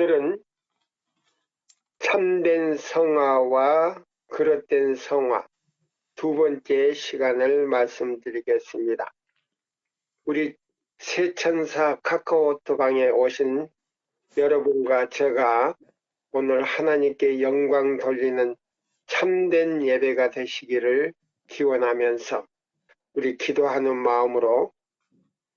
오늘은 참된 성화와 그릇된 성화 두 번째 시간을 말씀드리겠습니다. 우리 세천사 카카오톡방에 오신 여러분과 제가 오늘 하나님께 영광 돌리는 참된 예배가 되시기를 기원하면서 우리 기도하는 마음으로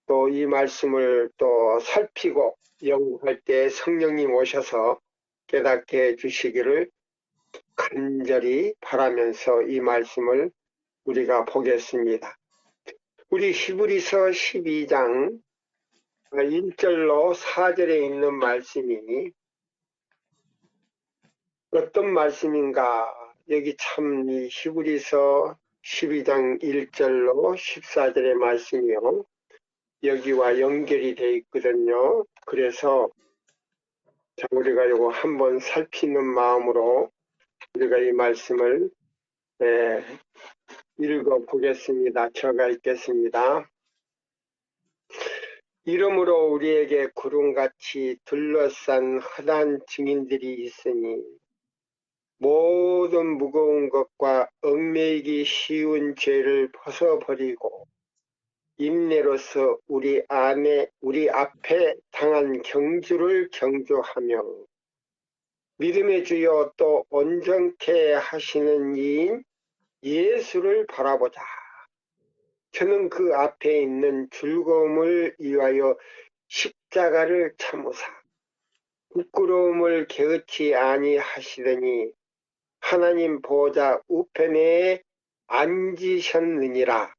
또 이 말씀을 또 살피고 연구할 때 성령님 오셔서 깨닫게 해주시기를 간절히 바라면서 이 말씀을 우리가 보겠습니다. 우리 히브리서 12장 1절로 4절에 있는 말씀이 어떤 말씀인가? 여기 참 이 히브리서 12장 1절로 14절의 말씀이요. 여기와 연결이 되어 있거든요. 그래서 자, 우리가 이거 한번 살피는 마음으로 우리가 이 말씀을 읽어보겠습니다. 제가 읽겠습니다. 이러므로 우리에게 구름같이 둘러싼 흔한 증인들이 있으니 모든 무거운 것과 얽매이기 쉬운 죄를 벗어버리고 인내로서 우리 앞에 당한 경주를 경주하며 믿음의 주여 또 온전케 하시는 이인 예수를 바라보자. 저는 그 앞에 있는 즐거움을 위하여 십자가를 참으사 부끄러움을 게으치 아니하시더니 하나님 보좌 우편에 앉으셨느니라.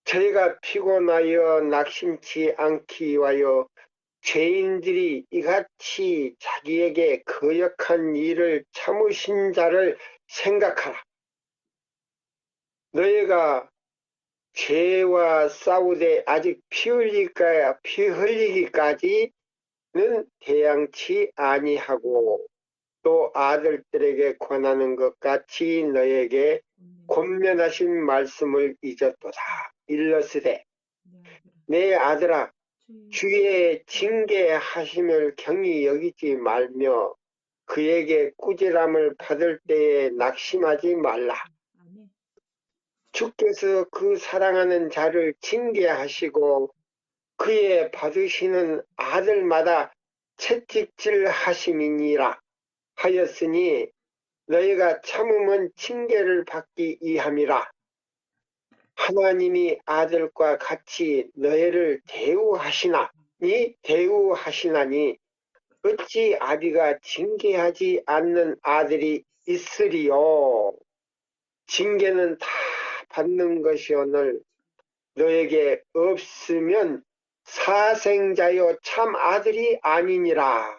저희가 피곤하여 낙심치 않기 위하여 죄인들이 이같이 자기에게 거역한 일을 참으신 자를 생각하라. 너희가 죄와 싸우되 아직 피 흘리기까지는 대양치 아니하고 또 아들들에게 권하는 것 같이 너에게 권면하신 말씀을 잊었도다. 일러스되 내 아들아 주의 징계하심을 경히 여기지 말며 그에게 꾸지람을 받을 때에 낙심하지 말라. 주께서 그 사랑하는 자를 징계하시고 그의 받으시는 아들마다 채찍질 하심이니라 하였으니 너희가 참으면 징계를 받기 이함이라. 하나님이 아들과 같이 너희를 대우하시나니 어찌 아비가 징계하지 않는 아들이 있으리요. 징계는 다 받는 것이오늘 너에게 없으면 사생자여 참 아들이 아니니라.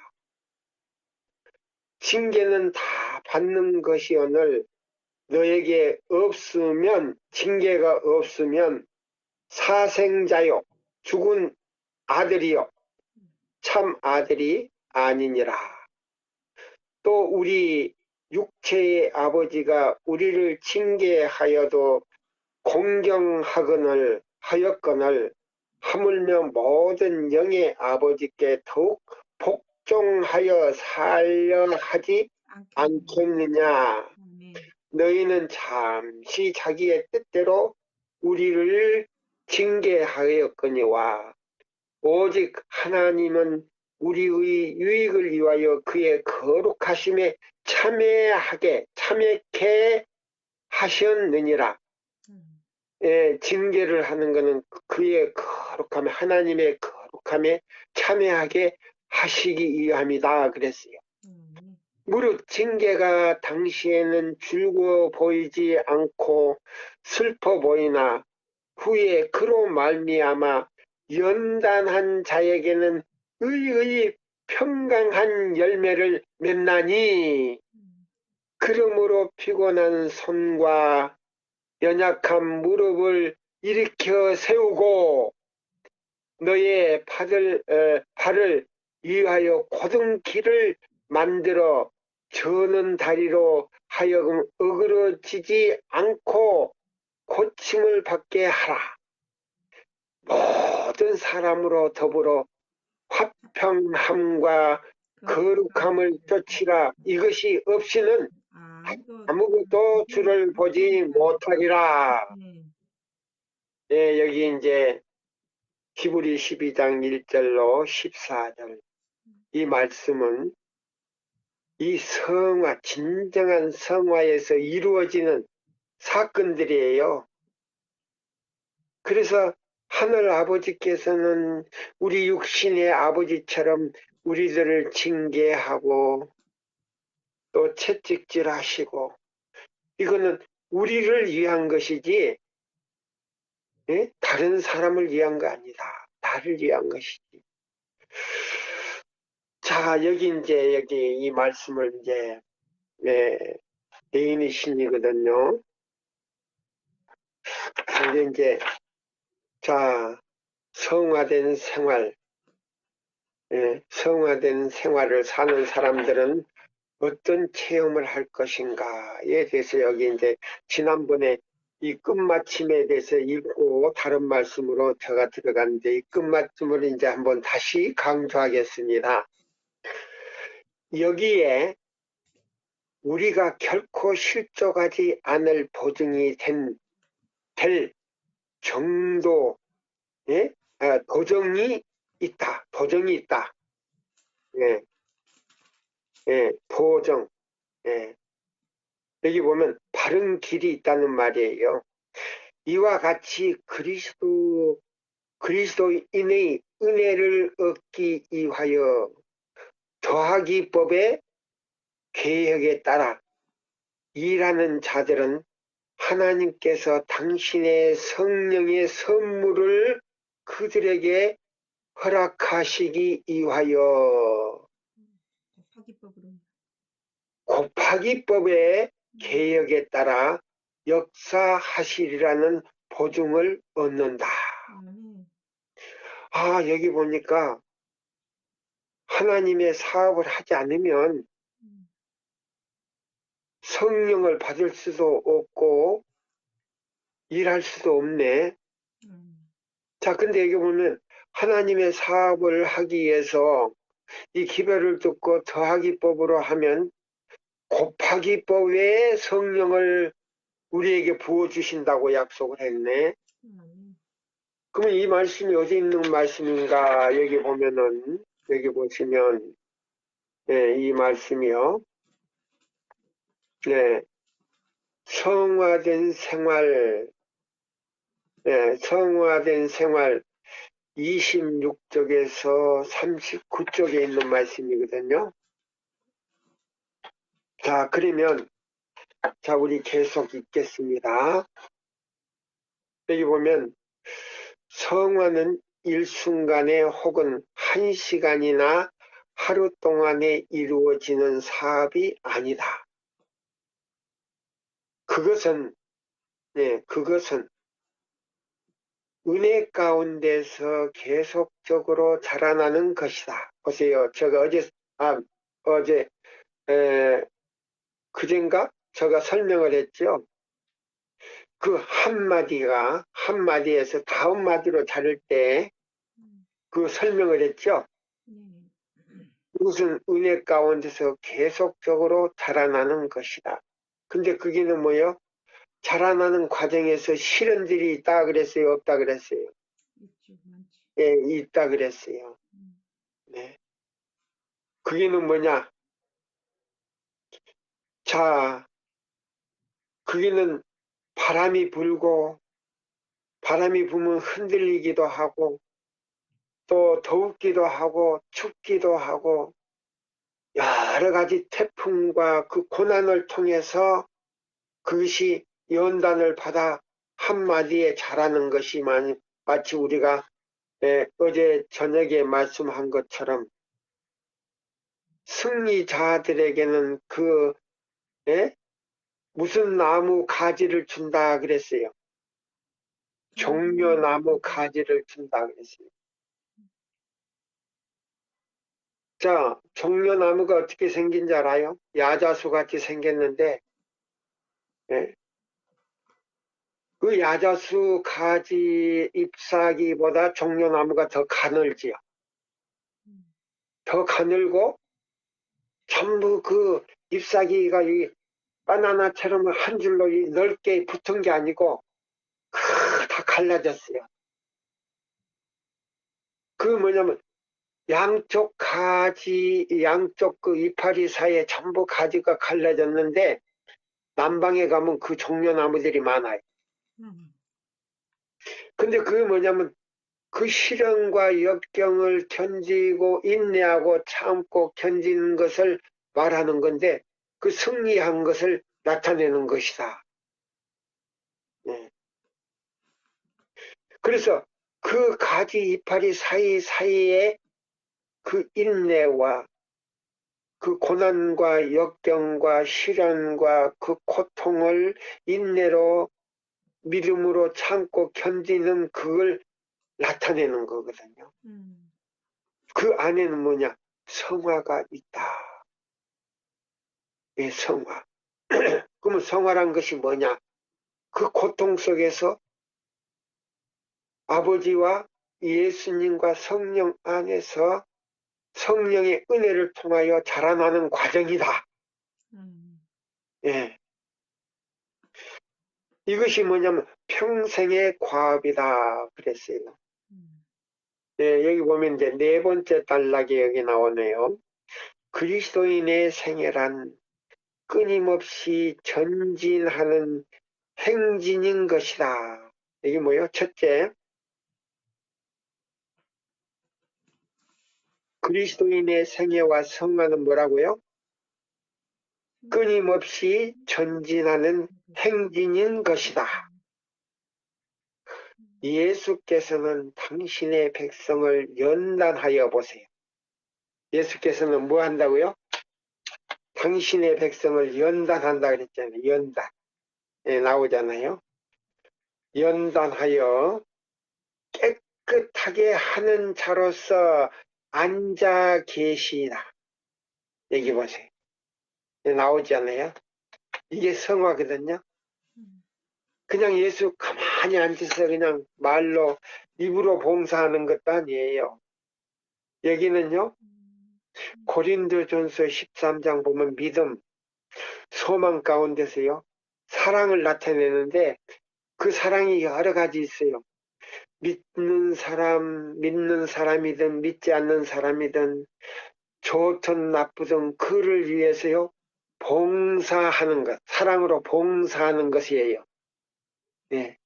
징계는 다 받는 것이오늘 너에게 없으면 징계가 없으면 사생자요 죽은 아들이요 참 아들이 아니니라. 또 우리 육체의 아버지가 우리를 징계하여도 공경하거늘 하였거늘 하물며 모든 영의 아버지께 더욱 복종하여 살려 하지 않겠느냐. 너희는 잠시 자기의 뜻대로 우리를 징계하였거니와 오직 하나님은 우리의 유익을 위하여 그의 거룩하심에 참여케 하셨느니라. 징계를 하는 것은 그의 거룩함에 하나님의 거룩함에 참여하게 하시기 위함이다 그랬어요. 무릇 징계가 당시에는 즐거워 보이지 않고 슬퍼 보이나 후에 그로 말미암아 연단한 자에게는 의의 평강한 열매를 맺나니 그러므로 피곤한 손과 연약한 무릎을 일으켜 세우고 너의 발을 위하여 곧은 길을 만들어 저는 다리로 하여금 어그러지지 않고 고침을 받게 하라. 모든 사람으로 더불어 화평함과 거룩함을 쫓으라. 이것이 없이는 아무것도 주를 보지 못하리라. 예, 여기 이제 히브리 12장 1절로 14절 이 말씀은 이 성화, 진정한 성화에서 이루어지는 사건들이에요. 그래서 하늘 아버지께서는 우리 육신의 아버지처럼 우리들을 징계하고 또 채찍질하시고 이거는 우리를 위한 것이지 다른 사람을 위한 거 아니다. 나를 위한 것이지. 자, 여기 이 말씀을 이제 대인의 신이거든요. 근데 이제 자, 성화된 생활, 성화된 생활을 사는 사람들은 어떤 체험을 할 것인가에 대해서 여기 이제 지난번에 이 끝마침에 대해서 읽고 다른 말씀으로 제가 들어갔는데 이 끝마침을 이제 한번 다시 강조하겠습니다. 여기에 우리가 결코 실족하지 않을 보증이 될 정도 보정이 있다. 보정이 있다. 보정. 여기 보면 바른 길이 있다는 말이에요. 이와 같이 그리스도인의 은혜를 얻기 위하여 더하기법의 계획에 따라 일하는 자들은 하나님께서 당신의 성령의 선물을 그들에게 허락하시기 위하여 곱하기법의 계획에 따라 역사하시리라는 보증을 얻는다. 아, 여기 보니까 하나님의 사업을 하지 않으면 성령을 받을 수도 없고 일할 수도 없네. 자, 근데 여기 보면 하나님의 사업을 하기 위해서 이 기별을 듣고 더하기법으로 하면 곱하기법의 성령을 우리에게 부어주신다고 약속을 했네. 그러면 이 말씀이 어디 있는 말씀인가? 여기 보면은, 여기 보시면, 이 말씀이요. 성화된 생활, 성화된 생활 26쪽에서 39쪽에 있는 말씀이거든요. 자, 그러면, 자, 우리 계속 읽겠습니다. 여기 보면, 성화는 일순간에 혹은 한 시간이나 하루 동안에 이루어지는 사업이 아니다. 그것은 은혜 가운데서 계속적으로 자라나는 것이다. 보세요. 제가 그젠가 제가 설명을 했죠. 그 한마디에서 다음 마디로 자를 때 그 설명을 했죠. 무슨 은혜 가운데서 계속적으로 자라나는 것이다. 근데 그게는 뭐예요? 자라나는 과정에서 시련들이 있다 그랬어요? 없다 그랬어요? 예, 있다 그랬어요. 네. 그게는 뭐냐? 자, 그게는 바람이 불고, 바람이 불면 흔들리기도 하고, 또 더웁기도 하고, 춥기도 하고, 여러 가지 태풍과 그 고난을 통해서 그것이 연단을 받아 한마디에 자라는 것이 마치 우리가 어제 저녁에 말씀한 것처럼 승리자들에게는 무슨 나무 가지를 준다 그랬어요. 종려나무 가지를 준다 그랬어요. 자, 종려나무가 어떻게 생긴지 알아요? 야자수 같이 생겼는데 그 야자수 가지 잎사귀보다 종려나무가 더 가늘지요. 더 가늘고 전부 그 잎사귀가 이 바나나처럼 한 줄로 넓게 붙은 게 아니고 다 갈라졌어요. 그 뭐냐면 양쪽 가지, 양쪽 그 이파리 사이에 전부 가지가 갈라졌는데 남방에 가면 그 종려나무들이 많아요. 근데 그게 뭐냐면 그 시련과 역경을 견디고 인내하고 참고 견디는 것을 말하는 건데 그 승리한 것을 나타내는 것이다. 예. 그래서 그 가지 이파리 사이사이에 그 인내와 그 고난과 역경과 시련과 그 고통을 인내로 믿음으로 참고 견디는 그걸 나타내는 거거든요. 그 안에는 뭐냐? 성화가 있다. 예, 성화. 그러면 성화란 것이 뭐냐? 그 고통 속에서 아버지와 예수님과 성령 안에서 성령의 은혜를 통하여 자라나는 과정이다. 예. 이것이 뭐냐면 평생의 과업이다 그랬어요. 예, 여기 보면 이제 네 번째 단락이 여기 나오네요. 그리스도인의 생애란 끊임없이 전진하는 행진인 것이다. 이게 뭐예요? 첫째, 그리스도인의 생애와 성화는 뭐라고요? 끊임없이 전진하는 행진인 것이다. 예수께서는 당신의 백성을 연단하여 보세요. 예수께서는 뭐 한다고요? 당신의 백성을 연단한다 그랬잖아요. 연단. 예, 나오잖아요. 연단하여 깨끗하게 하는 자로서 앉아 계시다. 여기 보세요. 예, 나오잖아요. 이게 성화거든요. 그냥 예수 가만히 앉아서 그냥 말로 입으로 봉사하는 것도 아니에요. 여기는요. 고린도전서 13장 보면 믿음, 소망 가운데서요. 사랑을 나타내는데 그 사랑이 여러 가지 있어요. 믿는 사람이든 믿지 않는 사람이든 좋든 나쁘든 그를 위해서요. 봉사하는 것, 사랑으로 봉사하는 것이에요. 네.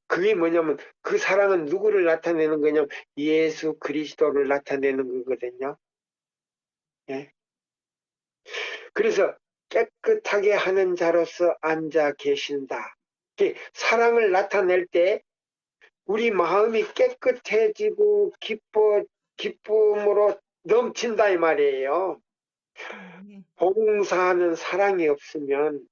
그게 뭐냐면 그 사랑은 누구를 나타내는 거냐면 예수 그리스도를 나타내는 거거든요. 네. 그래서 깨끗하게 하는 자로서 앉아 계신다. 사랑을 나타낼 때 우리 마음이 깨끗해지고 기쁨으로 넘친다 이 말이에요. 봉사하는 사랑이 없으면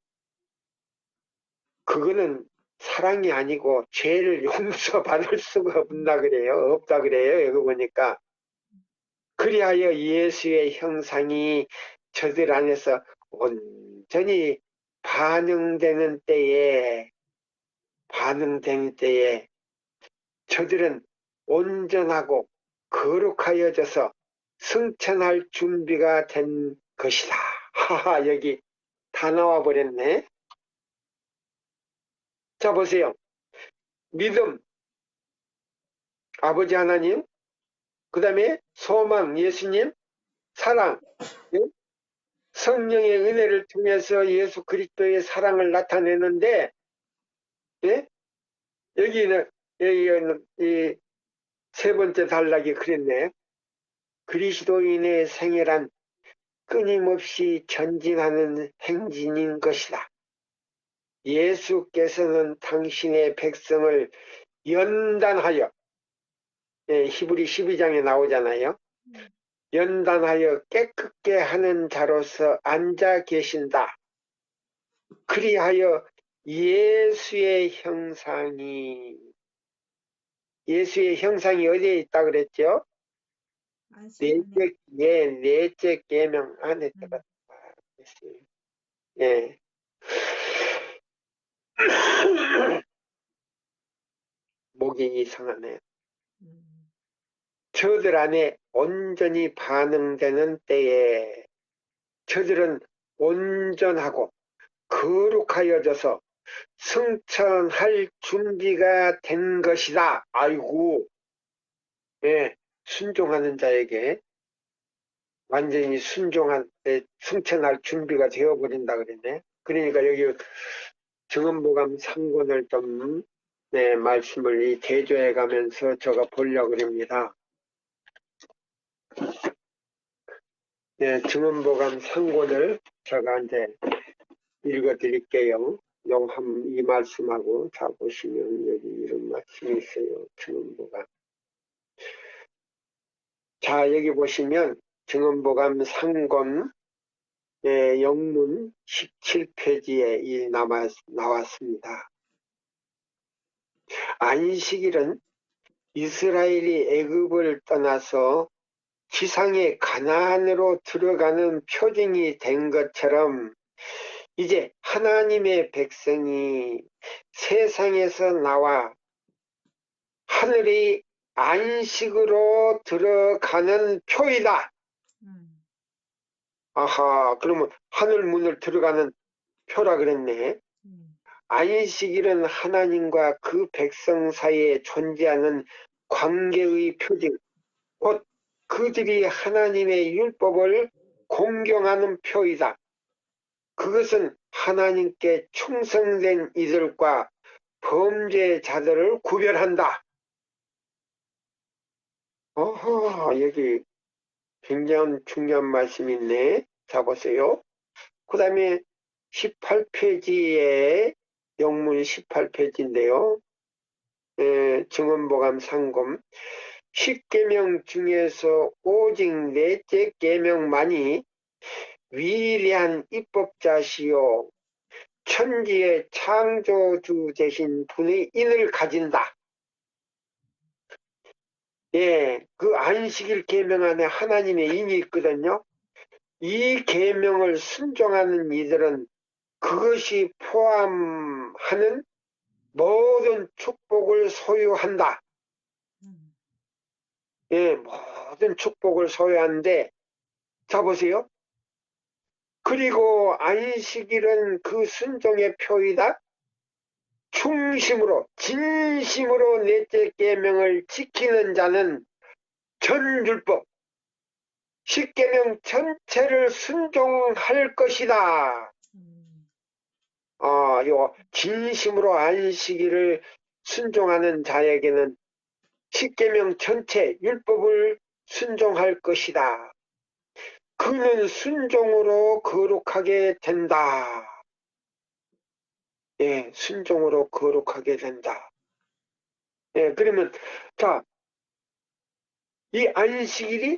그거는 사랑이 아니고 죄를 용서받을 수가 없나 그래요. 없다 그래요. 여기 보니까. 그리하여 예수의 형상이 저들 안에서 온전히 반응되는 때에 저들은 온전하고 거룩하여져서 승천할 준비가 된 것이다. 하하, 여기 다 나와 버렸네. 자, 보세요. 믿음, 아버지 하나님, 그 다음에 소망, 예수님, 사랑, 예? 성령의 은혜를 통해서 예수 그리스도의 사랑을 나타내는데, 예? 여기는 이 세 번째 단락이 그랬네. 그리스도인의 생애란 끊임없이 전진하는 행진인 것이다. 예수께서는 당신의 백성을 연단하여, 예, 히브리 12장에 나오잖아요. 연단하여 깨끗게 하는 자로서 앉아 계신다. 그리하여 예수의 형상이 어디에 있다 그랬죠? 넷째 계명 안에 들어가 있어요. 예. 목이 이상하네. 저들 안에 온전히 반응되는 때에 저들은 온전하고 거룩하여져서 승천할 준비가 된 것이다. 아이고, 예, 순종하는 자에게 완전히 순종한 때 승천할 준비가 되어버린다 그랬네. 그러니까 여기 증언보감 3권을 좀, 네, 말씀을 이 대조해 가면서 제가 보려고 합니다. 네, 증언보감 3권을 제가 이제 읽어 드릴게요. 이 말씀하고 자 보시면 여기 이런 말씀이 있어요. 증언보감. 자, 여기 보시면 증언보감 3권 영문 17페이지에 이 나왔습니다. 안식일은 이스라엘이 애굽을 떠나서 지상의 가나안으로 들어가는 표징이 된 것처럼 이제 하나님의 백성이 세상에서 나와 하늘의 안식으로 들어가는 표이다. 아하, 그러면 하늘 문을 들어가는 표라 그랬네. 안식일은 하나님과 그 백성 사이에 존재하는 관계의 표징, 곧 그들이 하나님의 율법을 공경하는 표이다. 그것은 하나님께 충성된 이들과 범죄자들을 구별한다. 여기 굉장히 중요한 말씀이 있네. 자, 보세요. 그 다음에 18페이지에 영문 18페이지인데요. 증언보감 3권 10계명 중에서 오직 넷째 계명만이 위대한 입법자시요 천지의 창조주 되신 분의 인을 가진다. 예, 그 안식일 계명 안에 하나님의 인이 있거든요. 이 계명을 순종하는 이들은 그것이 포함하는 모든 축복을 소유한다. 예, 모든 축복을 소유하는데, 자 보세요. 그리고 안식일은 그 순종의 표이다. 충심으로 진심으로 넷째 계명을 지키는 자는 전 율법 10계명 전체를 순종할 것이다. 요 진심으로 안식일을 순종하는 자에게는 10계명 전체 율법을 순종할 것이다. 그는 순종으로 거룩하게 된다. 예, 순종으로 거룩하게 된다. 예, 그러면 자, 이 안식일이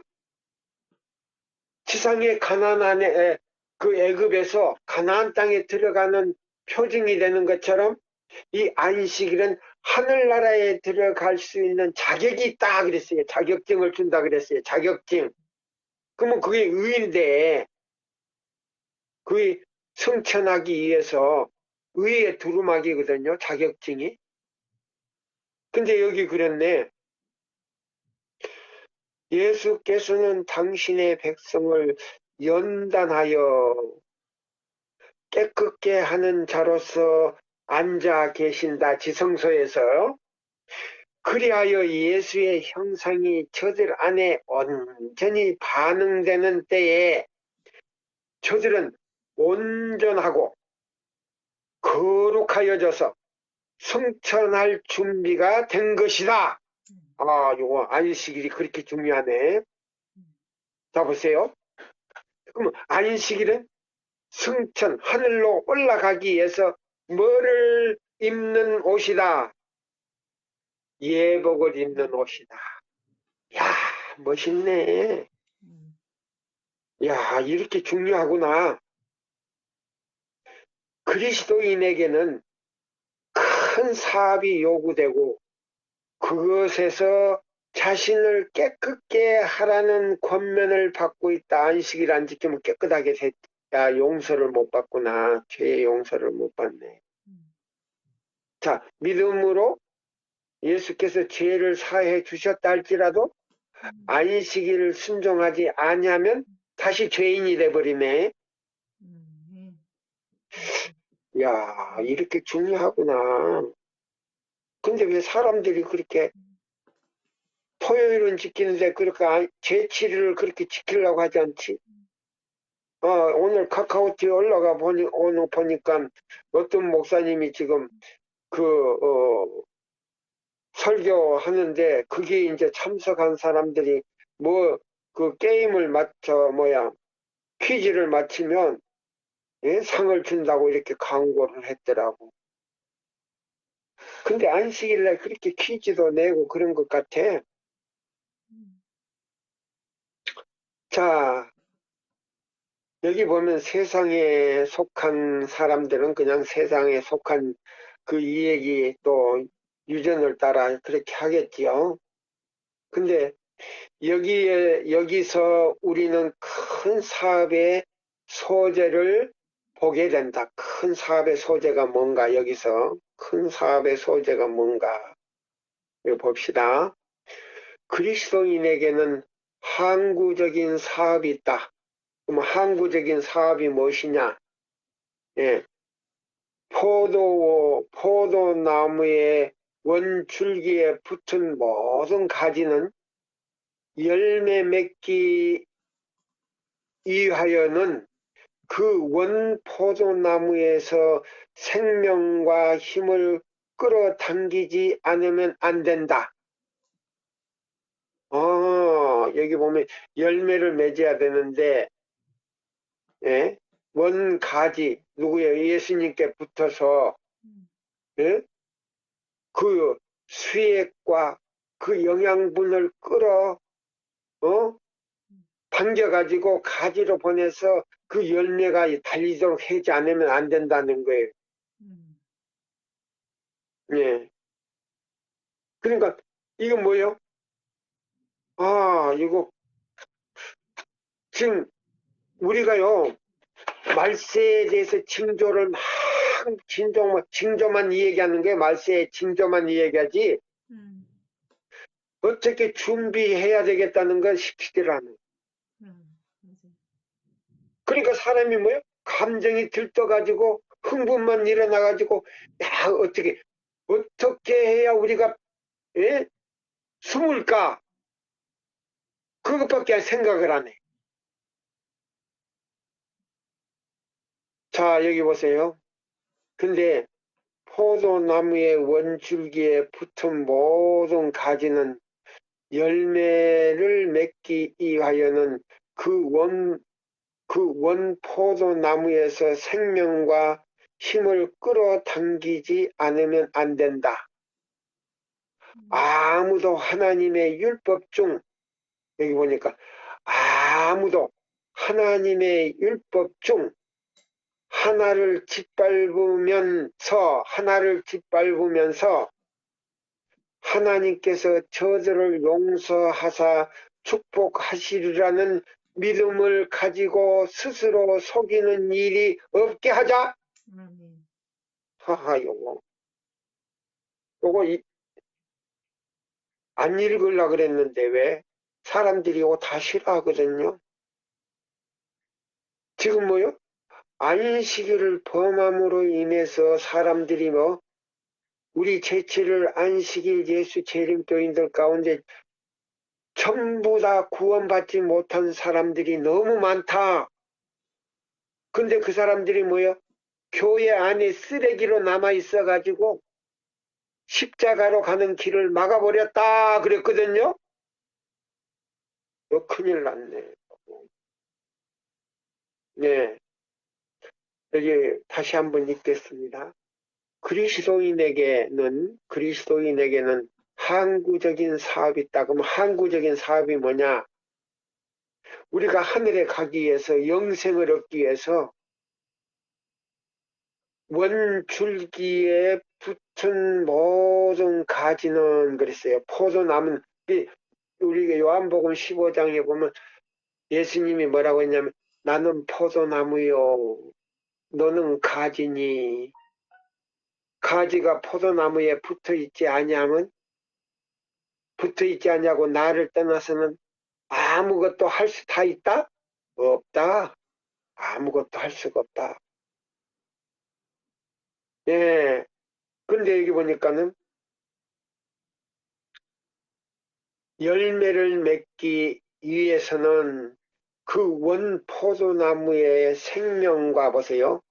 지상의 가나안 안에 그 애굽에서 가나안 땅에 들어가는 표징이 되는 것처럼 이 안식일은 하늘나라에 들어갈 수 있는 자격이 있다 그랬어요. 자격증을 준다 그랬어요. 자격증. 그러면 그게 의인데 그게 승천하기 위해서 의의 두루마기거든요. 자격증이. 근데 여기 그랬네. 예수께서는 당신의 백성을 연단하여 깨끗게 하는 자로서 앉아 계신다. 지성소에서. 그리하여 예수의 형상이 저들 안에 온전히 반응되는 때에 저들은 온전하고 거룩하여져서 승천할 준비가 된 것이다. 요거 안식일이 그렇게 중요하네. 자, 보세요. 그럼 안식일은 승천, 하늘로 올라가기 위해서 뭐를 입는 옷이다? 예복을 입는 옷이다. 야, 멋있네. 야, 이렇게 중요하구나. 그리스도인에게는 큰 사업이 요구되고 그것에서 자신을 깨끗게 하라는 권면을 받고 있다. 안식일 안 지키면 깨끗하게 야, 용서를 못 받구나. 죄의 용서를 못 받네. 자, 믿음으로 예수께서 죄를 사해 주셨다 할지라도 안식일을 순종하지 아니하면 다시 죄인이 돼버리네. 야, 이렇게 중요하구나. 근데 왜 사람들이 그렇게 토요일은 지키는데 그렇게 제7일을 그렇게 지키려고 하지 않지? 오늘 카카오톡에 올라가 오늘 보니까 어떤 목사님이 지금 그, 설교하는데 그게 이제 참석한 사람들이 뭐 그 게임을 퀴즈를 맞히면 예? 상을 준다고 이렇게 광고를 했더라고. 근데 안식일날 그렇게 퀴즈도 내고 그런 것 같아. 자, 여기 보면 세상에 속한 사람들은 그냥 세상에 속한 그 이야기 또 유전을 따라 그렇게 하겠지요. 근데 여기서 우리는 큰 사업의 소재를 보게 된다. 큰 사업의 소재가 뭔가, 여기서 큰 사업의 소재가 뭔가. 이거 봅시다. 그리스도인에게는 항구적인 사업이 있다. 그럼 항구적인 사업이 무엇이냐? 예, 포도나무의 원줄기에 붙은 모든 가지는 열매 맺기 위하여는 그 원포도나무에서 생명과 힘을 끌어당기지 않으면 안 된다. 여기 보면 열매를 맺어야 되는데, 예? 원가지, 누구예요? 예수님께 붙어서, 예? 그 수액과 그 영양분을 어? 당겨가지고 가지로 보내서 그 열매가 달리도록 하지 않으면 안 된다는 거예요. 예. 그러니까, 이거 뭐예요? 이거, 지금, 우리가요, 말세에 대해서 징조만 이야기하는 게 말세의 징조만 이야기하지, 어떻게 준비해야 되겠다는 건 시키질 않아요. 그러니까 사람이 뭐예요? 감정이 들떠가지고, 흥분만 일어나가지고, 야, 어떻게 해야 우리가, 예? 숨을까? 그것밖에 생각을 안 해. 자, 여기 보세요. 근데 포도나무의 원줄기에 붙은 모든 가지는 열매를 맺기 위하여는 그 원포도나무에서 생명과 힘을 끌어당기지 않으면 안 된다. 아무도 하나님의 율법 중, 여기 보니까 아무도 하나님의 율법 중 하나를 짓밟으면서 하나님께서 저들을 용서하사 축복하시리라는 믿음을 가지고 스스로 속이는 일이 없게 하자. 하하, 요거 안 읽으려고 그랬는데 왜? 사람들이 이거 다 싫어하거든요. 지금 뭐요? 안식일을 범함으로 인해서 사람들이 우리 제7일 안식일 예수 재림교인들 가운데 전부 다 구원받지 못한 사람들이 너무 많다. 근데 그 사람들이 뭐요? 교회 안에 쓰레기로 남아있어가지고 십자가로 가는 길을 막아버렸다 그랬거든요. 큰일 났네. 네, 여기 다시 한번 읽겠습니다. 그리스도인에게는 항구적인 사업이 있다. 그럼 항구적인 사업이 뭐냐? 우리가 하늘에 가기 위해서 영생을 얻기 위해서 원줄기에 붙은 모든 가지는 그랬어요. 포도나무는 우리가 요한복음 15장에 보면 예수님이 뭐라고 했냐면 나는 포도나무요 너는 가지니 가지가 포도나무에 붙어있지 않냐고 나를 떠나서는 아무것도 할 수 다 있다? 없다. 아무것도 할 수가 없다. 예. 근데 여기 보니까는 열매를 맺기 위해서는 그 원 포도나무의 생명과 보세요.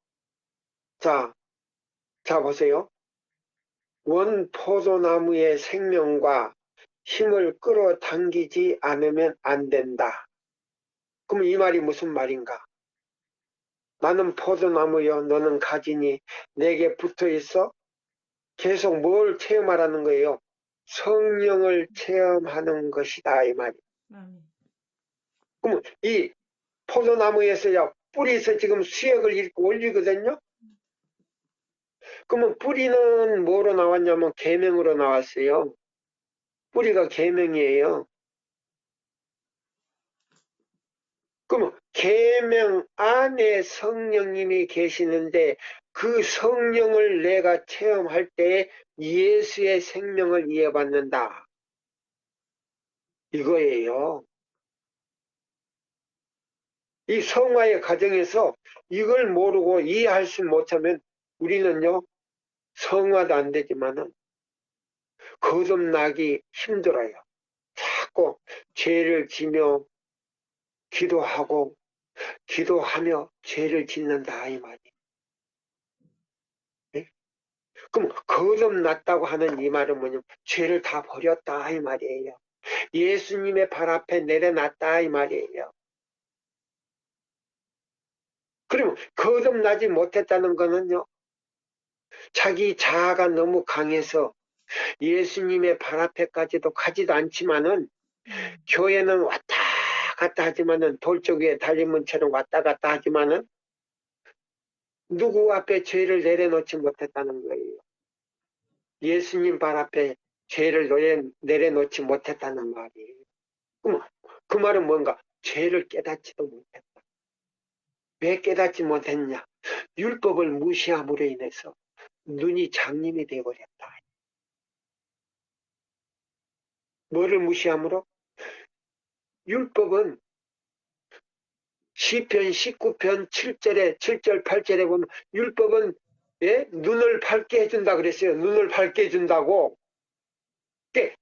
자, 보세요. 원 포도나무의 생명과 힘을 끌어당기지 않으면 안 된다. 그럼 이 말이 무슨 말인가? 나는 포도나무여 너는 가지니 내게 붙어 있어? 계속 뭘 체험하라는 거예요? 성령을 체험하는 것이다 이 말이에요. 그럼 이 포도나무에서야 뿌리에서 지금 수액을 잃고 올리거든요. 그러면 뿌리는 뭐로 나왔냐면 계명으로 나왔어요. 뿌리가 계명이에요. 그러면 계명 안에 성령님이 계시는데 그 성령을 내가 체험할 때 예수의 생명을 이어받는다. 이거예요. 이 성화의 과정에서 이걸 모르고 이해할 수 못하면 우리는요 성화도 안 되지만은 거듭나기 힘들어요. 자꾸 죄를 지며 기도하고 기도하며 죄를 짓는다 이 말이에요. 네? 그럼 거듭났다고 하는 이 말은 뭐냐면 죄를 다 버렸다 이 말이에요. 예수님의 발 앞에 내려놨다 이 말이에요. 그러면 거듭나지 못했다는 거는요 자기 자아가 너무 강해서 예수님의 발 앞에까지도 가지도 않지만은 교회는 왔다 갔다 하지만은 돌쪽 위에 달린문처럼 왔다 갔다 하지만은 누구 앞에 죄를 내려놓지 못했다는 거예요. 예수님 발 앞에 죄를 내려놓지 못했다는 말이에요. 그럼 그 말은 뭔가? 죄를 깨닫지도 못했다. 왜 깨닫지 못했냐? 율법을 무시함으로 인해서 눈이 장님이 되어버렸다. 뭐를 무시함으로? 율법은 시편 19편 7절에 7절 8절에 보면 율법은 예? 눈을 밝게 해준다 그랬어요. 눈을 밝게 해준다고.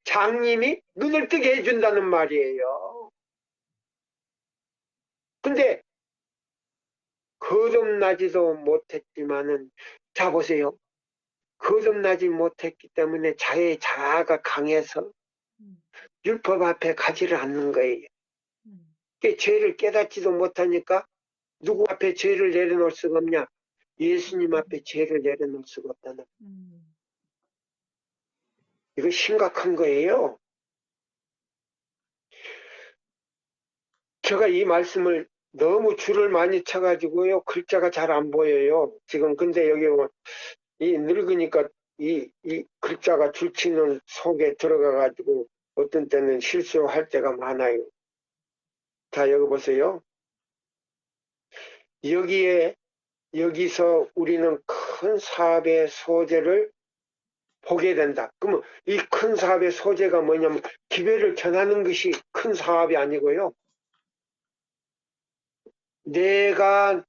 장님이 눈을 뜨게 해준다는 말이에요. 근데 거듭나지도 못했지만은 자 보세요. 거듭나지 못했기 때문에 자의 자아가 강해서 율법 앞에 가지를 않는 거예요. 죄를 깨닫지도 못하니까 누구 앞에 죄를 내려놓을 수가 없냐? 예수님 앞에 죄를 내려놓을 수가 없다는. 이거 심각한 거예요. 제가 이 말씀을 너무 줄을 많이 쳐가지고요. 글자가 잘 안 보여요. 지금 근데 여기 이 늙으니까 이 글자가 줄치는 속에 들어가가지고 어떤 때는 실수할 때가 많아요. 자, 여기 보세요. 여기서 우리는 큰 사업의 소재를 보게 된다. 그러면 이 큰 사업의 소재가 뭐냐면 기회를 전하는 것이 큰 사업이 아니고요. 내가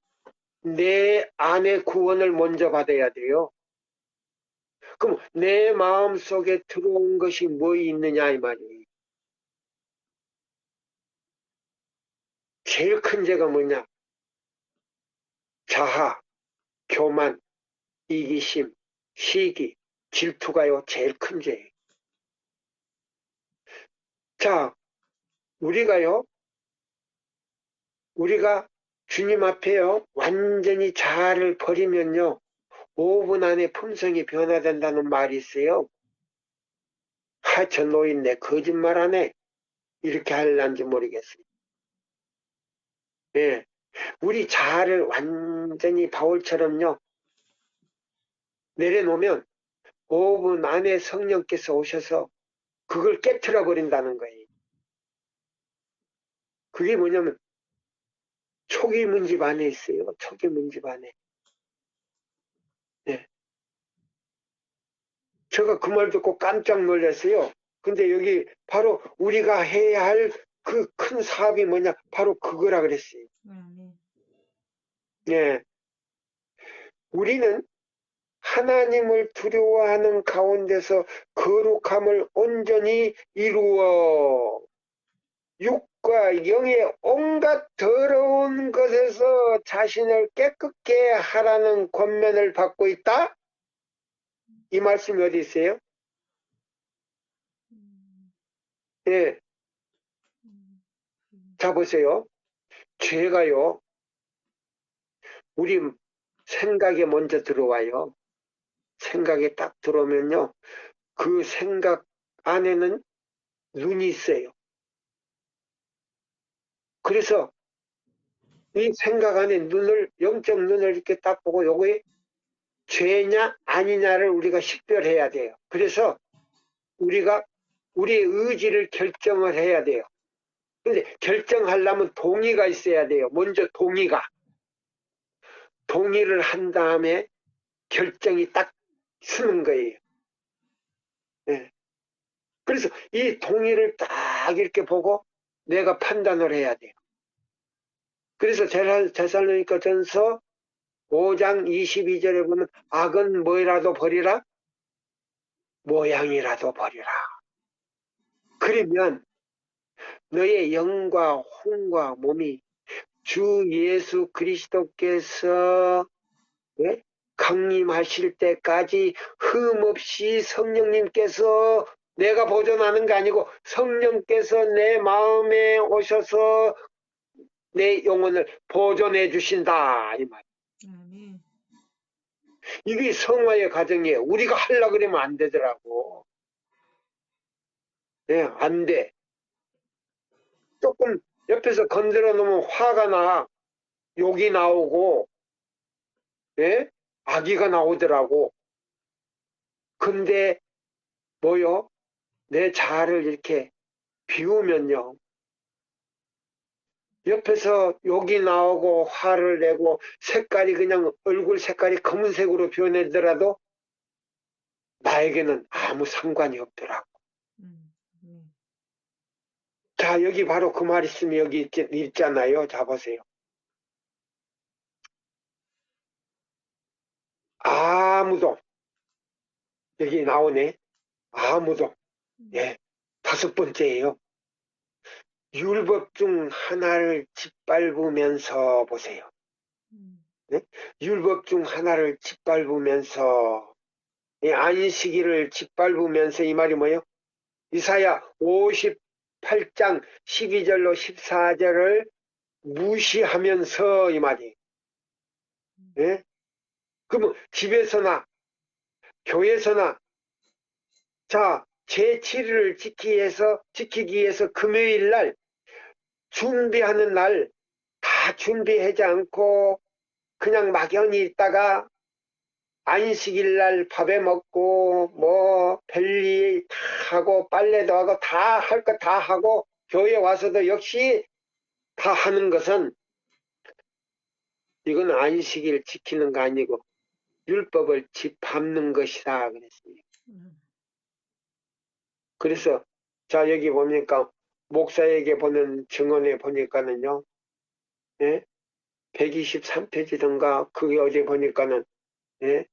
내 안의 구원을 먼저 받아야 돼요. 그럼 내 마음속에 들어온 것이 뭐 있느냐 이 말이에요. 제일 큰 죄가 뭐냐? 자하, 교만, 이기심, 시기, 질투가요 제일 큰 죄예요. 자, 우리가 주님 앞에요 완전히 자아를 버리면요 5분 안에 품성이 변화된다는 말이 있어요. 저 노인네 거짓말하네 이렇게 할란지 모르겠어요. 예, 우리 자아를 완전히 바울처럼요 내려놓으면 5분 안에 성령께서 오셔서 그걸 깨트려 버린다는 거예요. 그게 뭐냐면 초기 문집 안에 있어요. 초기 문집 안에. 예. 제가 그 말 듣고 깜짝 놀랐어요. 근데 여기 바로 우리가 해야 할 그 큰 사업이 뭐냐? 바로 그거라 그랬어요. 예. 우리는 하나님을 두려워하는 가운데서 거룩함을 온전히 이루어 육과 영의 온갖 더러운 것에서 자신을 깨끗게 하라는 권면을 받고 있다? 이 말씀이 어디 있어요? 예. 자, 보세요. 죄가요, 우리 생각에 먼저 들어와요. 생각에 딱 들어오면요, 그 생각 안에는 눈이 있어요. 그래서 이 생각 안에 영적 눈을 이렇게 딱 보고 요거에 죄냐 아니냐를 우리가 식별해야 돼요. 그래서 우리가 우리의 의지를 결정을 해야 돼요. 근데 결정하려면 동의가 있어야 돼요. 먼저 동의를 한 다음에 결정이 딱 쓰는 거예요. 네. 그래서 이 동의를 딱 이렇게 보고 내가 판단을 해야 돼요. 그래서 데살로니가 전서 5장 22절에 보면 악은 뭐라도 버리라? 모양이라도 버리라. 그러면 너의 영과 혼과 몸이 주 예수 그리스도께서 강림하실 때까지 흠없이 성령님께서 내가 보존하는 게 아니고 성령께서 내 마음에 오셔서 내 영혼을 보존해 주신다 이 말. 이게 성화의 과정이에요. 우리가 하려고 그러면 안 되더라고. 네, 안 돼. 조금 옆에서 건드려 놓으면 화가 나, 욕이 나오고, 예? 악의가 나오더라고. 근데 뭐요? 내 자아를 이렇게 비우면요. 옆에서 욕이 나오고 화를 내고 색깔이 그냥 얼굴 색깔이 검은색으로 변하더라도 나에게는 아무 상관이 없더라고. 자, 여기 바로 그 말씀이 여기 있잖아요. 자, 보세요. 아무도 여기 나오네. 아무도. 예. 5번째예요. 율법 중 하나를 짓밟으면서 보세요. 네? 율법 중 하나를 짓밟으면서 안식일을 짓밟으면서 이 말이 뭐예요? 이사야 58장 12절로 14절을 무시하면서 이 말이. 예? 그러면 집에서나 교회에서나 자 제7일을 지키기 위해서 금요일 날 준비하는 날 다 준비하지 않고 그냥 막연히 있다가 안식일 날 밥에 먹고 뭐 별일 다 하고 빨래도 하고 다 할 거 다 하고 교회 와서도 역시 다 하는 것은 이건 안식일 지키는 거 아니고 율법을 짓밟는 것이다 그랬습니다. 그래서 자 여기 보니까 목사에게 보는 증언에 보니까는요, 예? 123페이지던가 그게 어디 보니까는 예?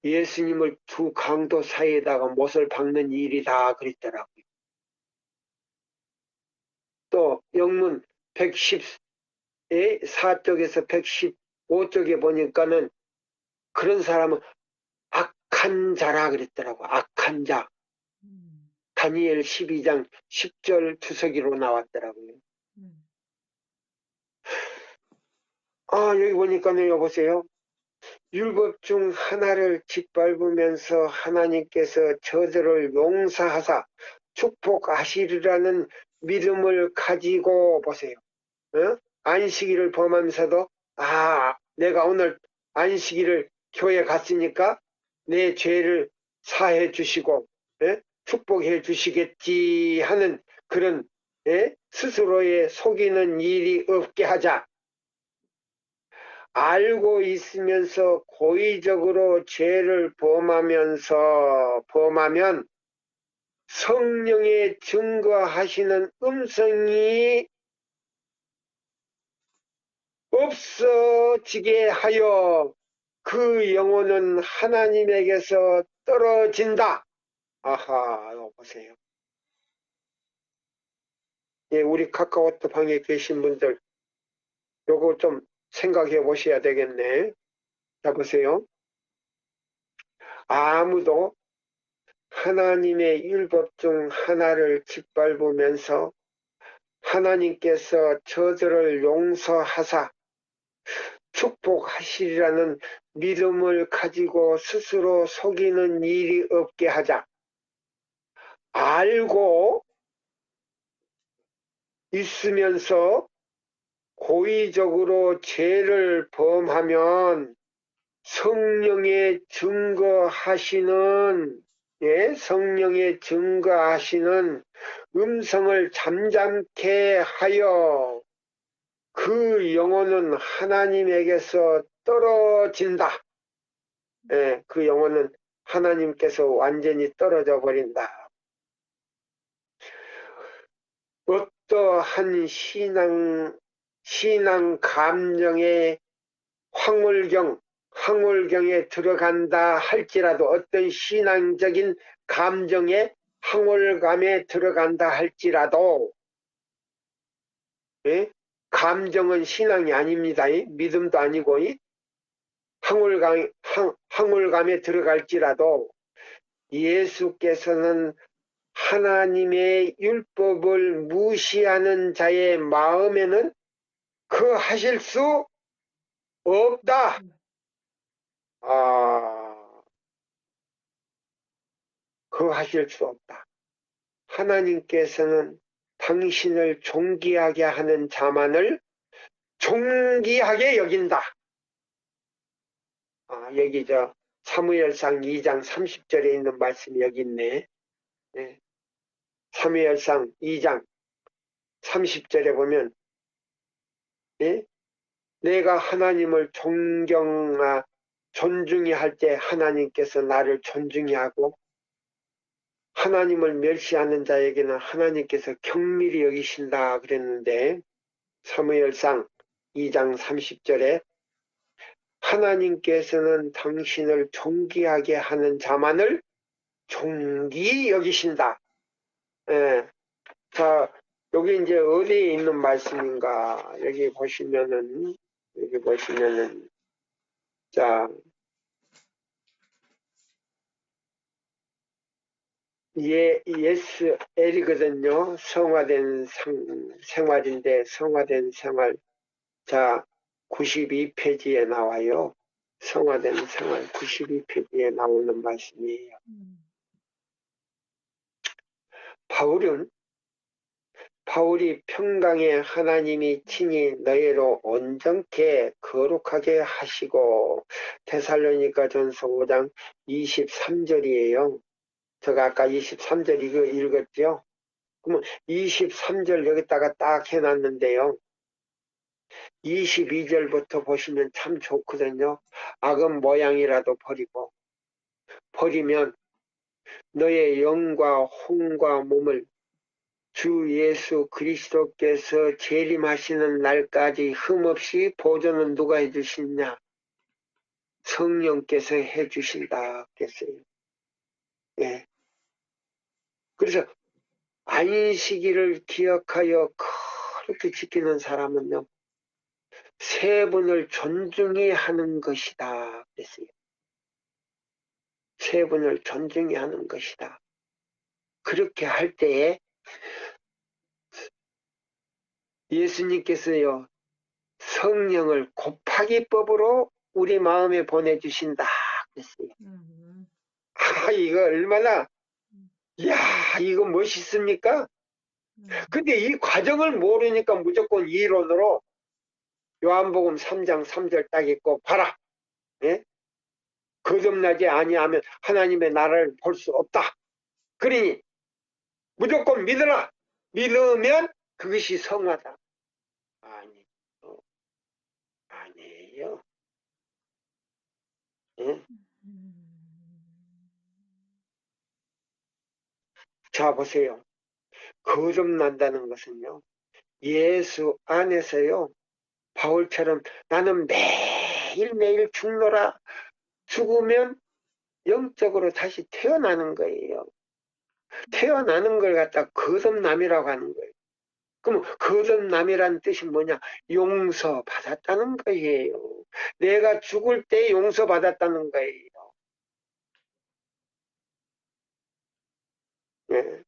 예수님을 두 강도 사이에다가 못을 박는 일이다 그랬더라고요. 또 영문 114쪽에서 115쪽에 보니까는 그런 사람은 악한 자라 그랬더라고. 악한 자. 다니엘 12장 10절 투서기로 나왔더라고요. 여기 보니까는 여보세요. 율법 중 하나를 짓밟으면서 하나님께서 저들을 용서하사 축복하시리라는 믿음을 가지고 보세요. 안식일을 범하면서도 내가 오늘 안식일을 교회 갔으니까 내 죄를 사해 주시고 축복해 주시겠지 하는 그런 스스로의 속이는 일이 없게 하자. 알고 있으면서 고의적으로 죄를 범하면 성령의 증거하시는 음성이 없어지게 하여 그 영혼은 하나님에게서 떨어진다. 아하, 이거 보세요. 예, 우리 카카오톡 방에 계신 분들, 요거 좀 생각해 보셔야 되겠네. 자, 보세요. 아무도 하나님의 율법 중 하나를 짓밟으면서 하나님께서 저들을 용서하사 축복하시리라는 믿음을 가지고 스스로 속이는 일이 없게 하자. 알고 있으면서 고의적으로 죄를 범하면 성령의 증거하시는 성령의 증거하시는 음성을 잠잠케 하여 그 영혼은 하나님에게서 떨어진다. 그 영혼은 하나님께서 완전히 떨어져 버린다. 어떠한 신앙 감정의 황홀경에 들어간다 할지라도, 어떤 신앙적인 감정의 황홀감에 들어간다 할지라도, 감정은 신앙이 아닙니다. 믿음도 아니고, 황홀감에 들어갈지라도 예수께서는 하나님의 율법을 무시하는 자의 마음에는 그 하실 수 없다. 그 하실 수 없다. 하나님께서는 당신을 존귀하게 하는 자만을 존귀하게 여긴다. 여기 사무엘상 2장 30절에 있는 말씀이 여기 있네. 사무엘상 2장 30절에 보면, 내가 하나님을 존중히 할 때 하나님께서 나를 존중히 하고, 하나님을 멸시하는 자에게는 하나님께서 경밀히 여기신다 그랬는데, 사무엘상 2장 30절에 하나님께서는 당신을 존귀하게 하는 자만을 존귀히 여기신다. 자, 여기 이제 어디에 있는 말씀인가? 여기 보시면은, 자, 예스 엘이거든요. 성화된 생활인데, 성화된 생활. 자, 92페이지에 나와요. 성화된 생활 92페이지에 나오는 말씀이에요. 바울이 평강에 하나님이 친히 너희로 온전케 거룩하게 하시고, 데살로니가 전서 5장 23절이에요. 제가 아까 23절 이거 읽었죠? 그러면 23절 여기다가 딱 해놨는데요. 22절부터 보시면 참 좋거든요. 악은 모양이라도 버리면 너의 영과 혼과 몸을 주 예수 그리스도께서 재림하시는 날까지 흠없이 보존은 누가 해주시냐? 성령께서 해주신다 그랬어요. 그래서 안식일을 기억하여 그렇게 지키는 사람은요, 세 분을 존중히 하는 것이다 그랬어요. 세 분을 존중히 하는 것이다. 그렇게 할 때에 예수님께서요, 성령을 곱하기법으로 우리 마음에 보내주신다 그랬어요. 이거 얼마나, 이거 멋있습니까? 근데 이 과정을 모르니까 무조건 이론으로 요한복음 3장 3절 딱 읽고 봐라. 거듭나지 아니하면 하나님의 나라를 볼 수 없다. 그러니 무조건 믿으라. 믿으면 그것이 성화다. 아니에요. 자, 보세요. 거듭난다는 것은요, 예수 안에서요, 바울처럼 나는 매일매일 죽노라, 죽으면 영적으로 다시 태어나는 거예요. 태어나는 걸 갖다 거듭남이라고 하는 거예요. 그럼 거듭남이라는 뜻이 뭐냐? 용서받았다는 거예요. 내가 죽을 때 용서받았다는 거예요. 예.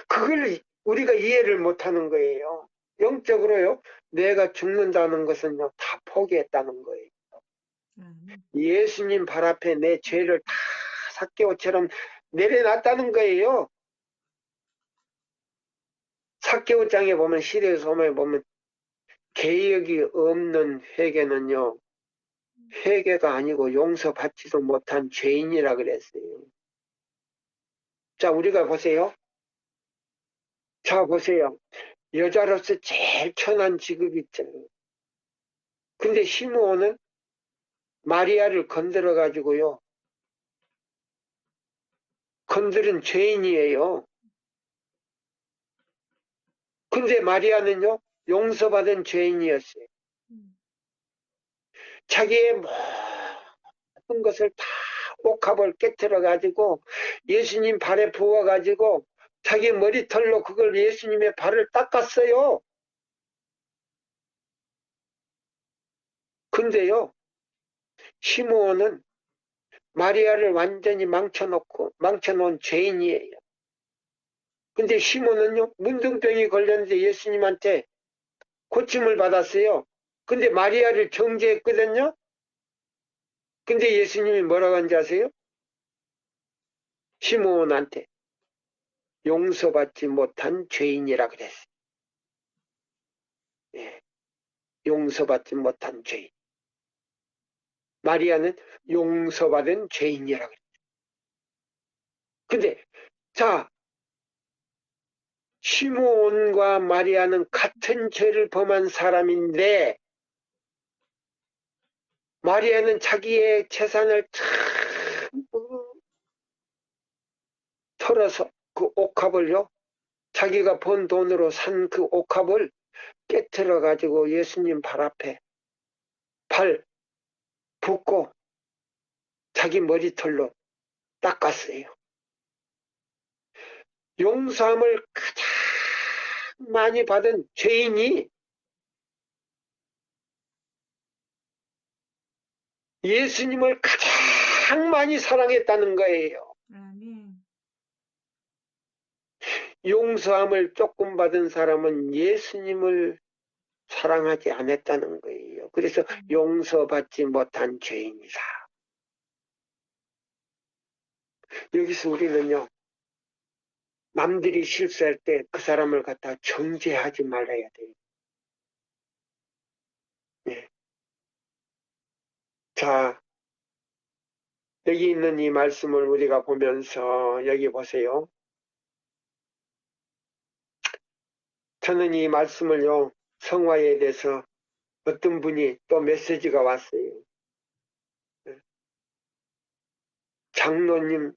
그걸 우리가 이해를 못하는 거예요. 영적으로요, 내가 죽는다는 것은요, 다 포기했다는 거예요. 예수님 발 앞에 내 죄를 다 삭개오처럼 내려놨다는 거예요. 삭개오장에 보면, 시대소마에 보면 계획이 없는 회개는요, 회개가 아니고 용서받지도 못한 죄인이라 그랬어요. 자, 우리가 보세요. 자, 보세요. 여자로서 제일 편한 직업이 있잖아요. 근데 시므온은 마리아를 건드려 가지고요, 건드린 죄인이에요. 근데 마리아는요, 용서받은 죄인이었어요. 자기의 모든 것을 다 옥합을 깨트려 가지고 예수님 발에 부어 가지고 자기 머리털로 그걸 예수님의 발을 닦았어요. 근데요, 시므온은 마리아를 완전히 망쳐놓은 죄인이에요. 근데 시몬은요, 문둥병이 걸렸는데 예수님한테 고침을 받았어요. 근데 마리아를 정죄했거든요. 근데 예수님이 뭐라고 한지 아세요? 시몬한테 용서받지 못한 죄인이라 그랬어요. 예, 용서받지 못한 죄인. 마리아는 용서받은 죄인이라 그랬어요. 근데 자, 시몬과 마리아는 같은 죄를 범한 사람인데 마리아는 자기의 재산을 전부 털어서 그 옥합을요, 자기가 번 돈으로 산 그 옥합을 깨트려 가지고 예수님 발 앞에 발 붓고 자기 머리털로 닦았어요. 용서함을 가장 많이 받은 죄인이 예수님을 가장 많이 사랑했다는 거예요. 용서함을 조금 받은 사람은 예수님을 사랑하지 않았다는 거예요. 그래서 용서받지 못한 죄인이다. 여기서 우리는요, 남들이 실수할 때 그 사람을 갖다 정죄하지 말아야 돼요. 네. 자, 여기 있는 이 말씀을 우리가 보면서 여기 보세요. 저는 이 말씀을요, 성화에 대해서 어떤 분이 또 메시지가 왔어요. 장로님,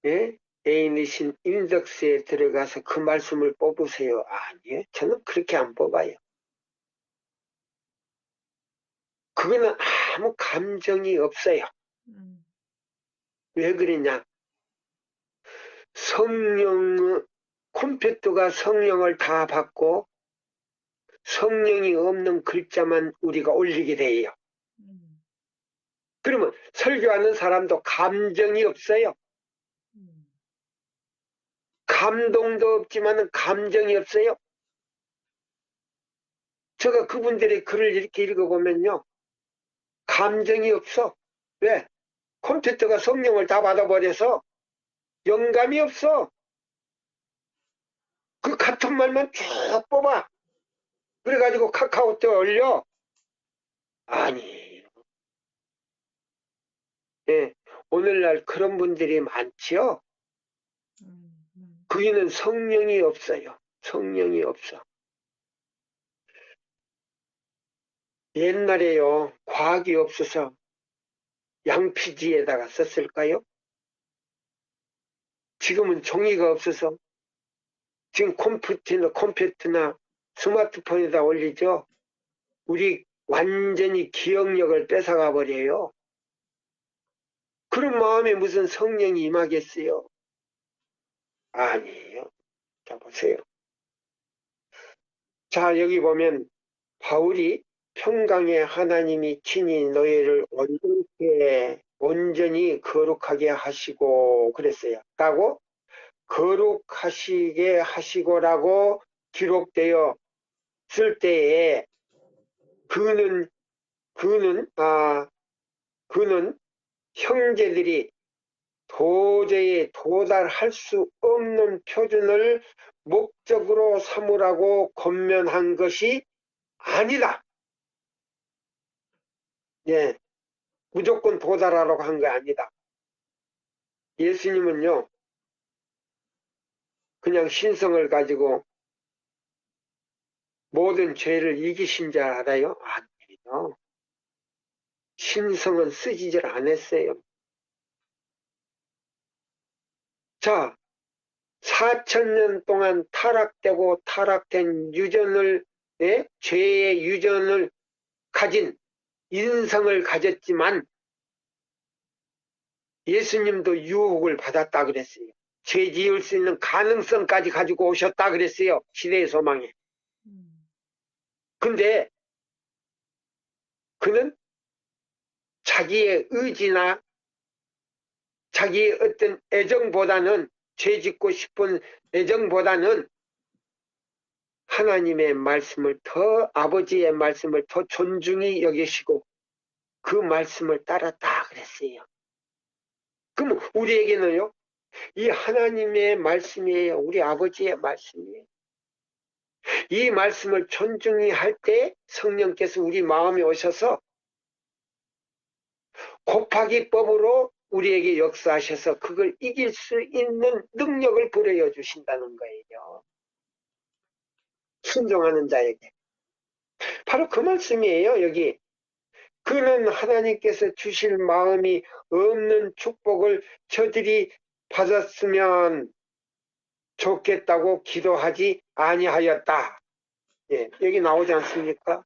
예? 애인이신 인덕스에 들어가서 그 말씀을 뽑으세요. 아니요, 저는 그렇게 안 뽑아요. 그거는 아무 감정이 없어요. 왜 그러냐? 컴퓨터가 성령을 다 받고 성령이 없는 글자만 우리가 올리게 돼요. 그러면 설교하는 사람도 감정이 없어요. 감동도 없지만 감정이 없어요. 제가 그분들의 글을 이렇게 읽어보면요, 감정이 없어. 왜? 컴퓨터가 성령을 다 받아버려서 영감이 없어. 그 같은 말만 쭉 뽑아. 그래가지고 카카오톡에 올려. 아니, 예, 오늘날 그런 분들이 많지요. 그이는 성령이 없어요. 성령이 없어. 옛날에요, 과학이 없어서 양피지에다가 썼을까요? 지금은 종이가 없어서 지금 컴퓨터나 스마트폰에다 올리죠. 우리 완전히 기억력을 뺏어가 버려요. 그런 마음에 무슨 성령이 임하겠어요? 아니에요. 자, 보세요. 자, 여기 보면 바울이 평강의 하나님이 친히 너희를 온전히 거룩하게 하시고 그랬어요. 라고 거룩하시게 하시고라고 기록되어 쓸 때에 그는 그는 형제들이 도저히 도달할 수 없는 표준을 목적으로 삼으라고 권면한 것이 아니다. 예, 무조건 도달하라고 한 게 아니다. 예수님은요, 그냥 신성을 가지고 모든 죄를 이기신 줄 알아요? 아니에요. 신성은 쓰지질 않았어요. 자, 4,000년 동안 타락되고 타락된 유전을, 죄의 유전을 가진 인성을 가졌지만 예수님도 유혹을 받았다 그랬어요. 죄 지을 수 있는 가능성까지 가지고 오셨다 그랬어요. 시대의 소망에. 근데 그는 자기의 의지나 자기의 어떤 애정보다는 죄 짓고 싶은 애정보다는 하나님의 말씀을 더 아버지의 말씀을 더 존중히 여기시고 그 말씀을 따랐다 그랬어요. 그럼 우리에게는요, 이 하나님의 말씀이에요. 우리 아버지의 말씀이에요. 이 말씀을 존중히 할 때 성령께서 우리 마음에 오셔서 곱하기법으로 우리에게 역사하셔서 그걸 이길 수 있는 능력을 부여해 주신다는 거예요. 순종하는 자에게. 바로 그 말씀이에요. 여기. 그는 하나님께서 주실 마음이 없는 축복을 저들이 받았으면 좋겠다고 기도하지 아니하였다. 예, 여기 나오지 않습니까?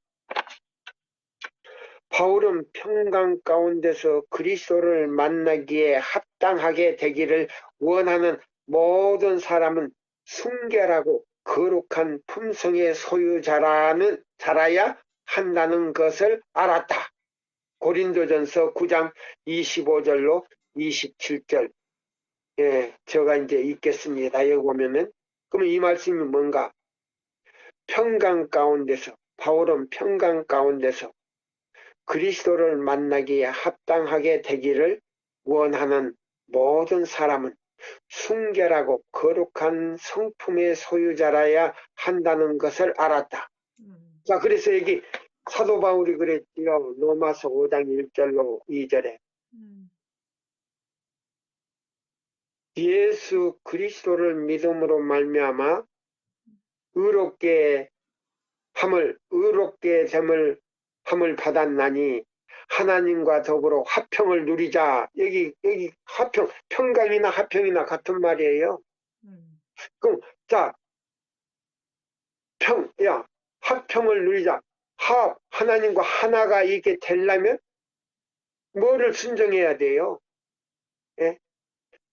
바울은 평강 가운데서 그리스도를 만나기에 합당하게 되기를 원하는 모든 사람은 순결하고 거룩한 품성의 소유자라야 한다는 것을 알았다. 고린도전서 9장 25절로 27절. 예, 제가 이제 읽겠습니다. 여기 보면은, 그러면 이 말씀이 뭔가? 평강 가운데서, 바울은 평강 가운데서 그리스도를 만나기에 합당하게 되기를 원하는 모든 사람은 순결하고 거룩한 성품의 소유자라야 한다는 것을 알았다. 자, 그래서 여기 사도 바울이 그랬지요. 로마서 5장 1절로 2절에 예수 그리스도를 믿음으로 말미암아 의롭게 됨을 받았나니 하나님과 더불어 화평을 누리자. 여기 화평, 평강이나 화평이나 같은 말이에요. 그럼 자, 화평을 누리자. 하나님과 하나가 이렇게 되려면 뭐를 순종해야 돼요? 예?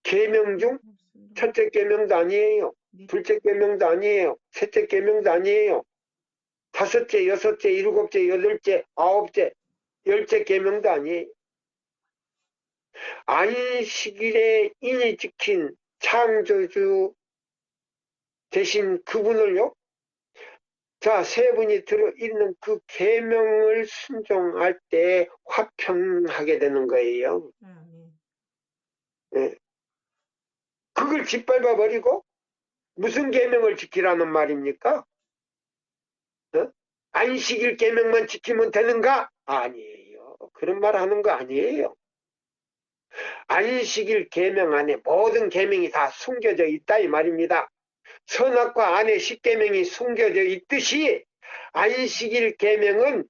계명 중 첫째 계명도 아니에요. 둘째 계명도 아니에요. 셋째 계명도 아니에요. 다섯째, 여섯째, 일곱째, 여덟째, 아홉째, 열째 계명도 아니에요. 안식일에 인이 지킨 창조주 대신 그분을요, 자, 세 분이 들어있는 그 계명을 순종할 때 화평하게 되는 거예요. 네. 그걸 짓밟아 버리고 무슨 계명을 지키라는 말입니까? 안식일 계명만 지키면 되는가? 아니에요. 그런 말 하는 거 아니에요. 안식일 계명 안에 모든 계명이 다 숨겨져 있다 이 말입니다. 선악과 안에 십계명이 숨겨져 있듯이 안식일 계명은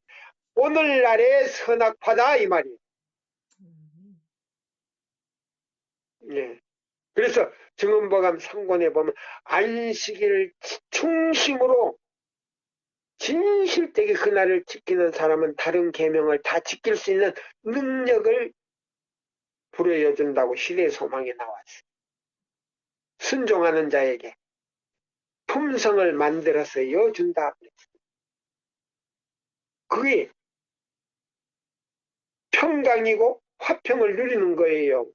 오늘날의 선악파다 이 말이에요. 예. 그래서 증언보감 상권에 보면 안식일을 중심으로 진실되게 그날을 지키는 사람은 다른 계명을 다 지킬 수 있는 능력을 부려준다고 시대 소망이 나왔어. 순종하는 자에게 품성을 만들어서 여준다. 그게 평강이고 화평을 누리는 거예요.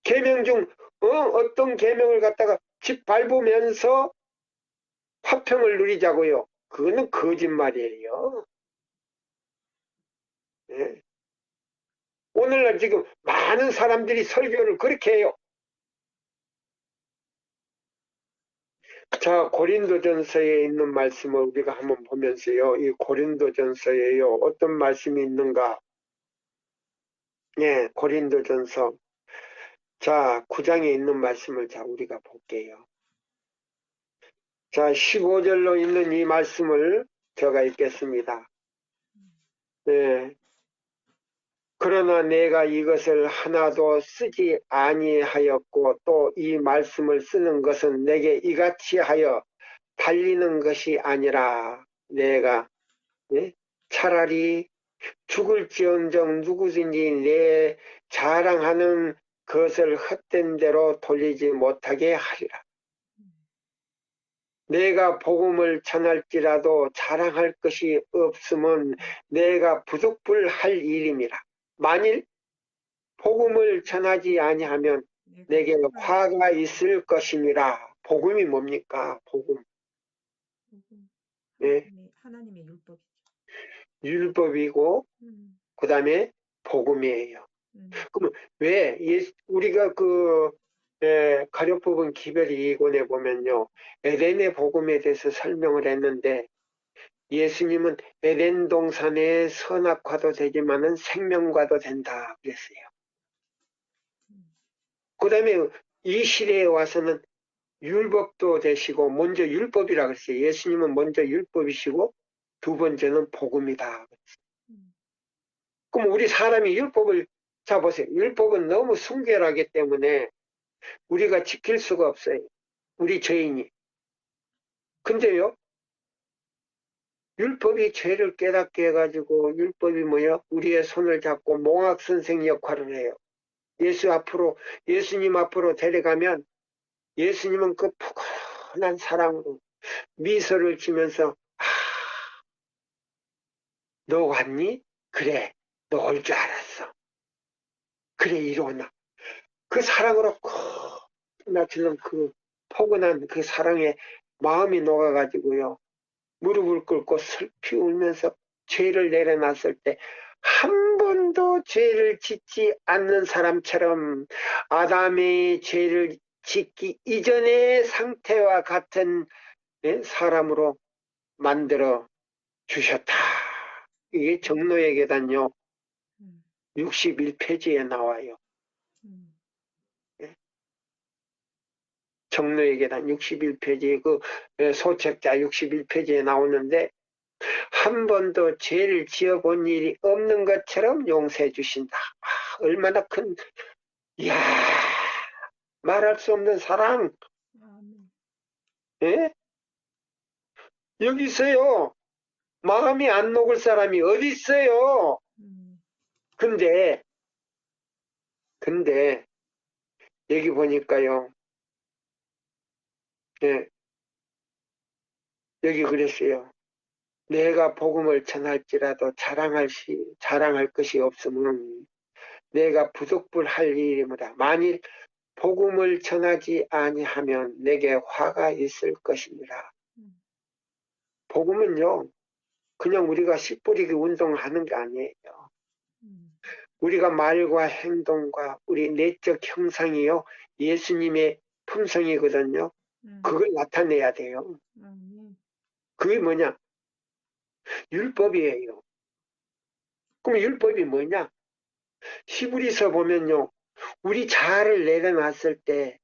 계명 중 어떤 계명을 갖다가 집 밟으면서 화평을 누리자고요. 그거는 거짓말이에요. 예. 오늘날 지금 많은 사람들이 설교를 그렇게 해요. 자, 고린도전서에 있는 말씀을 우리가 한번 보면서요. 이 고린도전서에요. 어떤 말씀이 있는가? 예, 고린도전서. 자, 9장에 있는 말씀을 자, 우리가 볼게요. 자, 15절로 있는 이 말씀을 제가 읽겠습니다. 예. 그러나 내가 이것을 하나도 쓰지 아니하였고 또 이 말씀을 쓰는 것은 내게 이같이 하여 달리는 것이 아니라 내가 차라리 죽을지언정 누구든지 내 자랑하는 것을 헛된 대로 돌리지 못하게 하리라. 내가 복음을 전할지라도 자랑할 것이 없으면 내가 부족불할 일임이라. 만일 복음을 전하지 아니하면 내게 화가 있을 것임이라. 복음이 뭡니까? 복음. 네. 하나님의 율법이죠. 율법이고 그 다음에 복음이에요. 그럼 왜 우리가 가려법은 기별이 이권에 보면요. 에덴의 복음에 대해서 설명을 했는데 예수님은 에덴 동산의 선악과도 되지만은 생명과도 된다 그랬어요. 그 다음에 이 시대에 와서는 율법도 되시고 먼저 율법이라 그랬어요. 예수님은 먼저 율법이시고 두 번째는 복음이다. 그럼 우리 사람이 율법을 자 보세요. 율법은 너무 순결하기 때문에 우리가 지킬 수가 없어요. 우리 죄인이. 근데요. 율법이 죄를 깨닫게 해가지고 율법이 뭐야? 우리의 손을 잡고 몽학 선생 역할을 해요. 예수님 앞으로 데려가면 예수님은 그 푸근한 사랑으로 미소를 지면서 너 왔니? 그래. 너 올 줄 알았어. 그래 이리 오나. 그 사랑으로 나처럼 그 포근한 그 사랑에 마음이 녹아가지고요. 무릎을 꿇고 슬피 울면서 죄를 내려놨을 때 한 번도 죄를 짓지 않는 사람처럼 아담의 죄를 짓기 이전의 상태와 같은 사람으로 만들어 주셨다. 이게 정로의 계단요. 61페이지에 나와요. 정로의 계단 61페이지 그 소책자 61페이지에 나오는데 한 번도 죄를 지어본 일이 없는 것처럼 용서해 주신다. 얼마나 큰 이야 말할 수 없는 사랑. 예? 여기서요 마음이 안 녹을 사람이 어디 있어요. 근데 여기 보니까요. 예, 여기 그랬어요. 내가 복음을 전할지라도 자랑할 것이 없으면 내가 부족불할 일이므라. 만일 복음을 전하지 아니하면 내게 화가 있을 것이니라. 복음은요. 그냥 우리가 씨 뿌리기 운동하는 게 아니에요. 우리가 말과 행동과 우리 내적 형상이요. 예수님의 품성이거든요. 그걸 나타내야 돼요. 그게 뭐냐? 율법이에요. 그럼 율법이 뭐냐? 히브리서 보면요. 우리 자아를 내려놨을 때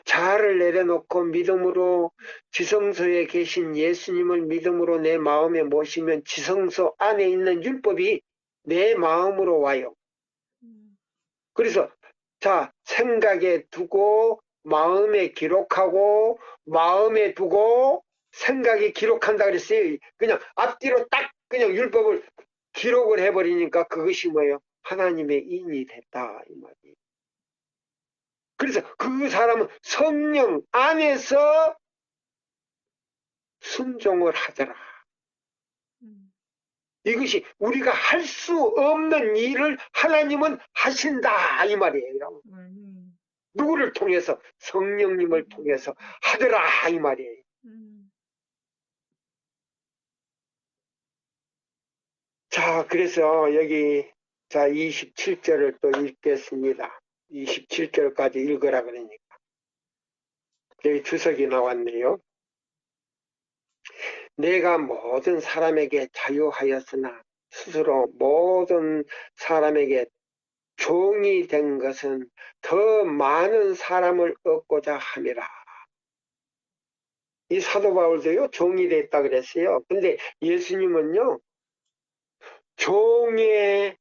자아를 내려놓고 믿음으로 지성소에 계신 예수님을 믿음으로 내 마음에 모시면 지성소 안에 있는 율법이 내 마음으로 와요. 그래서 자 생각에 두고 마음에 기록하고 마음에 두고 생각에 기록한다 그랬어요. 그냥 앞뒤로 딱 그냥 율법을 기록을 해버리니까 그것이 뭐예요? 하나님의 인이 됐다 이 말이에요. 그래서 그 사람은 성령 안에서 순종을 하더라. 이것이 우리가 할 수 없는 일을 하나님은 하신다 이 말이에요. 누구를 통해서? 성령님을 통해서 하더라 이 말이에요. 자, 그래서 여기 자 27절을 또 읽겠습니다. 27절까지 읽으라 그러니까. 여기 주석이 나왔네요. 내가 모든 사람에게 자유하였으나 스스로 모든 사람에게 종이 된 것은 더 많은 사람을 얻고자 함이라. 이 사도 바울도요 종이 됐다 그랬어요. 근데 예수님은요 종을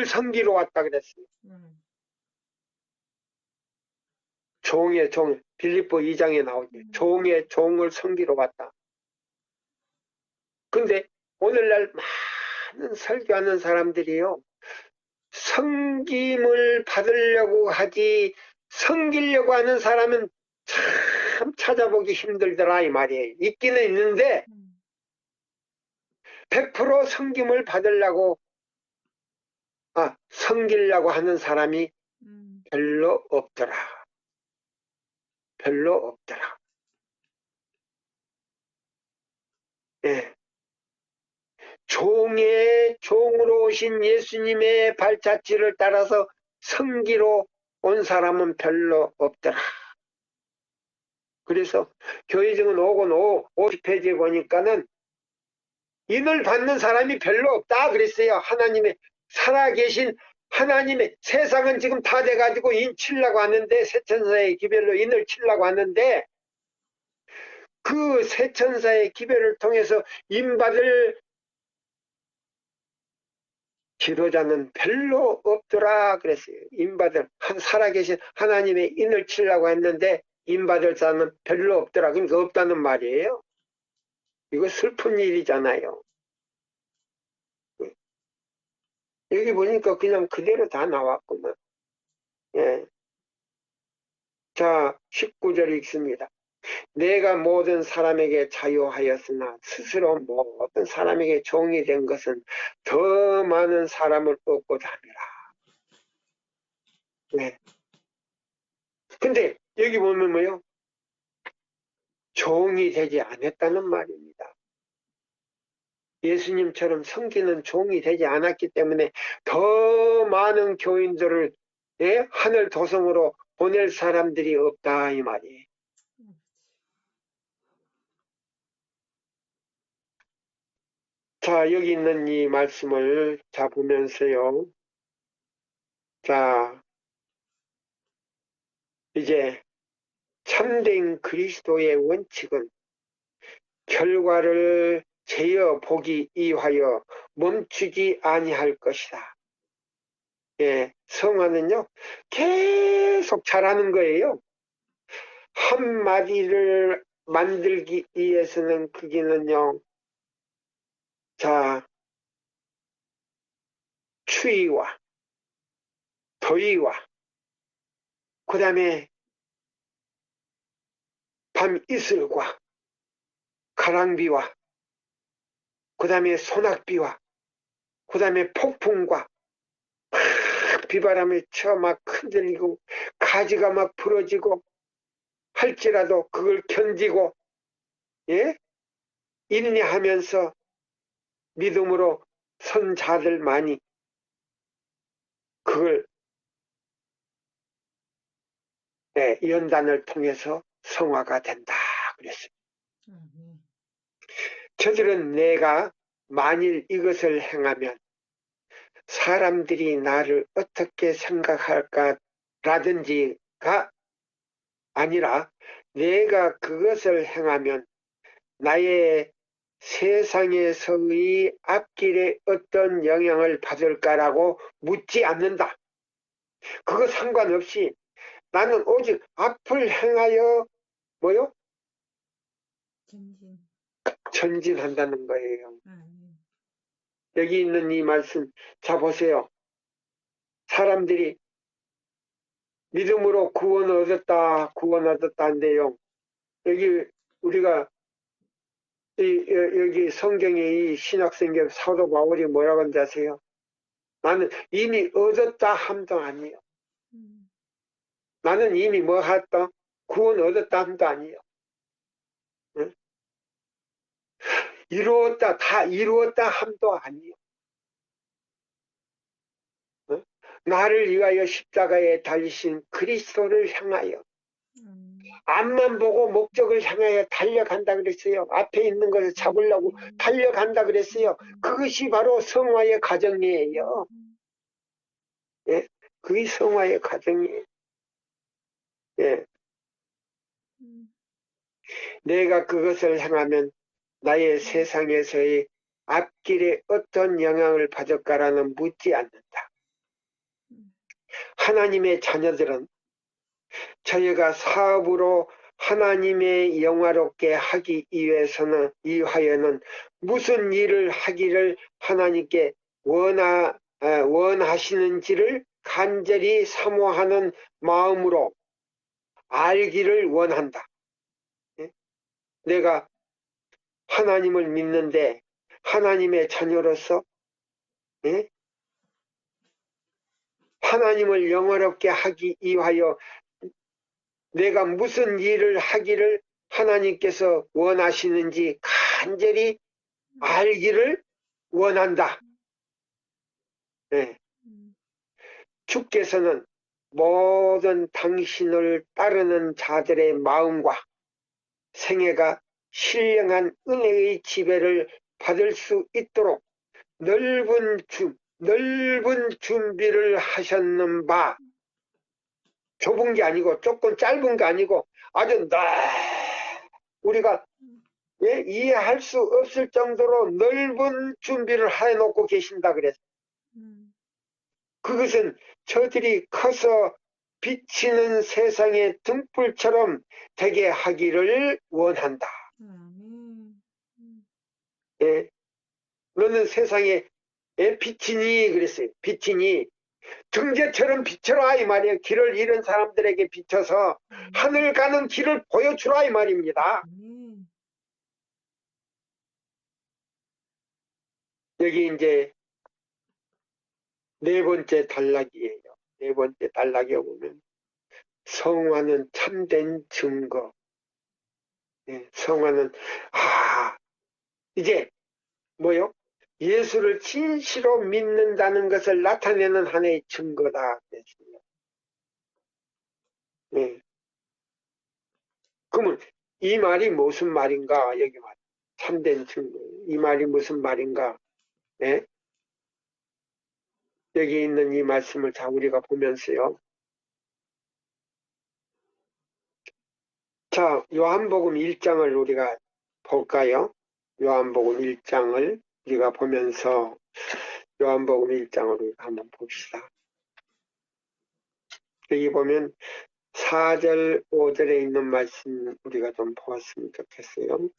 섬기러 왔다 그랬어요. 종의 종, 빌립보 2장에 나오죠. 종의 종을 섬기러 왔다. 근데 오늘날 많은 설교하는 사람들이요 섬김을 받으려고 하지 섬기려고 하는 사람은 참 찾아보기 힘들더라 이 말이에요. 있기는 있는데 100% 섬김을 받으려고 섬기려고 하는 사람이 별로 없더라. 별로 없더라. 예. 종으로 오신 예수님의 발자취를 따라서 섬기러 온 사람은 별로 없더라. 그래서 교회증은 50페이지에 보니까는 인을 받는 사람이 별로 없다 그랬어요. 하나님의 살아계신 하나님의 세상은 지금 다 돼가지고 인 치려고 하는데 세천사의 기별로 인을 치려고 하는데 그 세천사의 기별을 통해서 인받을 지도자는 별로 없더라 그랬어요. 인받을 살아계신 하나님의 인을 치려고 했는데 인받을 사람은 별로 없더라. 그러니까 없다는 말이에요. 이거 슬픈 일이잖아요. 여기 보니까 그냥 그대로 다 나왔구만. 예. 자, 19절 읽습니다. 내가 모든 사람에게 자유하였으나 스스로 모든 사람에게 종이 된 것은 더 많은 사람을 얻고자 함이라. 네. 근데 여기 보면 뭐요? 종이 되지 않았다는 말입니다. 예수님처럼 섬기는 종이 되지 않았기 때문에 더 많은 교인들을 하늘 도성으로 보낼 사람들이 없다 이 말이에요. 자, 여기 있는 이 말씀을 보면서요. 자, 이제 참된 그리스도의 원칙은 결과를 재어 보기 위하여 멈추지 아니할 것이다. 예, 성화는요, 계속 잘하는 거예요. 한 마디를 만들기 위해서는 그기는요, 자, 추위와 더위와 그 다음에 밤 이슬과 가랑비와 그 다음에 소낙비와 그 다음에 폭풍과 비바람에 쳐 막 흔들리고 가지가 막 부러지고 할지라도 그걸 견디고 인내하면서 믿음으로 선 자들만이 그걸 연단을 통해서 성화가 된다 그랬어요. 저들은 내가 만일 이것을 행하면 사람들이 나를 어떻게 생각할까 라든지가 아니라 내가 그것을 행하면 나의 세상에서의 앞길에 어떤 영향을 받을까라고 묻지 않는다. 그거 상관없이 나는 오직 앞을 행하여 뭐요? 전진한다는 거예요. 여기 있는 이 말씀, 자 보세요. 사람들이 믿음으로 구원 얻었다, 구원 얻었다 한대요. 여기 우리가 여기 성경에 이 신약성경 사도 바울이 뭐라고 하는지 아세요? 나는 이미 얻었다 함도 아니에요. 나는 이미 뭐 했다? 구원 얻었다 함도 아니에요. 응? 이루었다, 다 이루었다 함도 아니에요. 응? 나를 위하여 십자가에 달리신 그리스도를 향하여 앞만 보고 목적을 향하여 달려간다 그랬어요. 앞에 있는 것을 잡으려고 달려간다 그랬어요. 그것이 바로 성화의 과정이에요. 예? 그게 성화의 과정이에요. 예. 내가 그것을 향하면 나의 세상에서의 앞길에 어떤 영향을 받을까라는 묻지 않는다. 하나님의 자녀들은 저희가 사업으로 하나님의 영화롭게 하기 위하여는 무슨 일을 하기를 하나님께 원하시는지를 간절히 사모하는 마음으로 알기를 원한다. 내가 하나님을 믿는데 하나님의 자녀로서 하나님을 영화롭게 하기 위하여 내가 무슨 일을 하기를 하나님께서 원하시는지 간절히 알기를 원한다. 네. 주께서는 모든 당신을 따르는 자들의 마음과 생애가 신령한 은혜의 지배를 받을 수 있도록 넓은 준비를 하셨는 바, 좁은 게 아니고 조금 짧은 게 아니고 아주 우리가 이해할 수 없을 정도로 넓은 준비를 해놓고 계신다 그랬어요. 그것은 저들이 커서 비치는 세상의 등불처럼 되게 하기를 원한다. 예. 너는 세상에 비치니 그랬어요. 비치니 등재처럼 비춰라 이 말이에요. 길을 잃은 사람들에게 비춰서 하늘 가는 길을 보여주라 이 말입니다. 여기 이제 네 번째 단락이에요. 네 번째 단락에 보면 성화는 참된 증거. 성화는 이제 뭐요? 예수를 진실로 믿는다는 것을 나타내는 하나의 증거다. 네. 그러면 이 말이 무슨 말인가? 여기 말 참된 증거. 이 말이 무슨 말인가? 네? 여기 있는 이 말씀을 자 우리가 보면서요. 자, 요한복음 1장을 우리가 볼까요? 요한복음 1장을 우리가 보면서 요한복음 1장을 한번 봅시다. 여기 보면 4절, 5절에 있는 말씀 우리가 좀 보았으면 좋겠어요.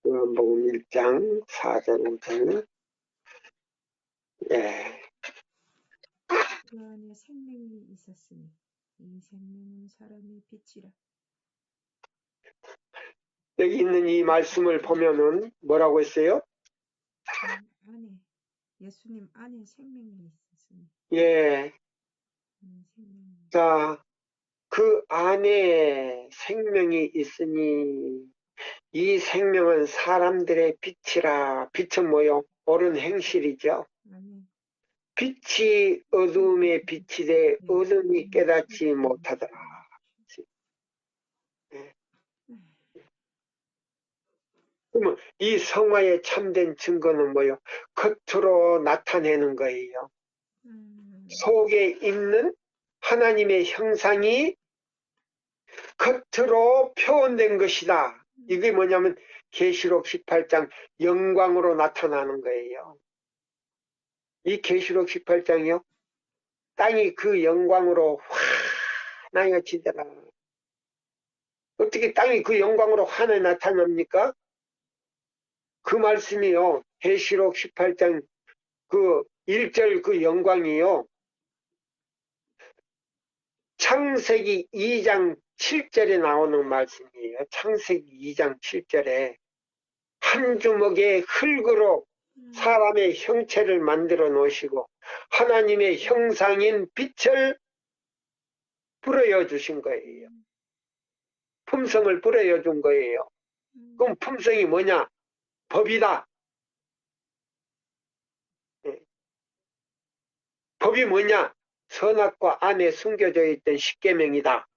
요한복음 1장 4절, 5절. 예. 그 안에 생명이 있었으니 이 생명은 사람의 빛이라. 여기 있는 이 말씀을 보면은 뭐라고 했어요? 안에 예수님 안에 생명이 있었으니. 예. 생명. 자, 그 안에 생명이 있으니 이 생명은 사람들의 빛이라. 빛은 뭐요? 옳은 행실이죠. 빛이 어둠의 빛이되 어둠이 깨닫지 못하더라. 그러면 이 성화의 참된 증거는 뭐요? 겉으로 나타내는 거예요. 속에 있는 하나님의 형상이 겉으로 표현된 것이다. 이게 뭐냐면 계시록 18장 영광으로 나타나는 거예요. 이 계시록 18장이요. 땅이 그 영광으로 환하여지더라. 어떻게 땅이 그 영광으로 환하게 나타납니까? 그 말씀이요. 계시록 18장 그 1절 그 영광이요. 창세기 2장 7절에 나오는 말씀이에요. 창세기 2장 7절에 한 주먹의 흙으로 사람의 형체를 만들어 놓으시고 하나님의 형상인 빛을 불어여 주신 거예요. 품성을 불어여 준 거예요. 그럼 품성이 뭐냐? 법이다. 예. 법이 뭐냐? 선악과 안에 숨겨져 있던 십계명이다.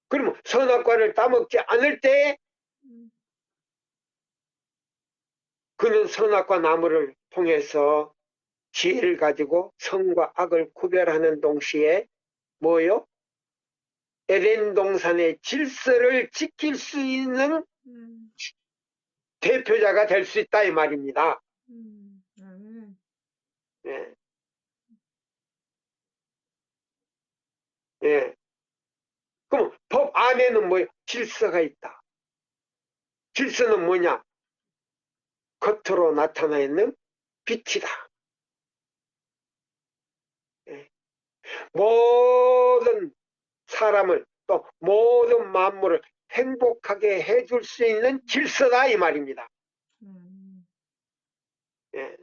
그러면 선악과를 따먹지 않을 때 그는 선악과 나무를 통해서 지혜를 가지고 선과 악을 구별하는 동시에 뭐요? 에덴 동산의 질서를 지킬 수 있는 대표자가 될 수 있다 이 말입니다. 예. 예. 그럼 법 안에는 뭐예요? 질서가 있다. 질서는 뭐냐? 겉으로 나타나 있는 빛이다. 예. 모든 사람을 또 모든 만물을 행복하게 해줄 수 있는 질서다 이 말입니다. 예.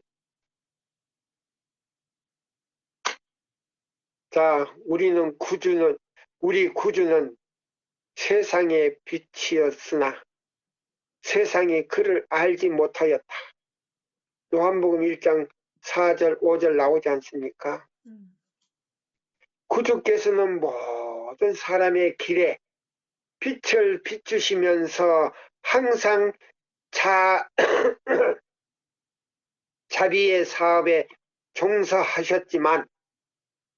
자, 우리 구주는 세상의 빛이었으나 세상이 그를 알지 못하였다. 요한복음 1장 4절 5절 나오지 않습니까? 구주께서는 모든 사람의 길에 빛을 비추시면서 항상 자비의 사업에 종사하셨지만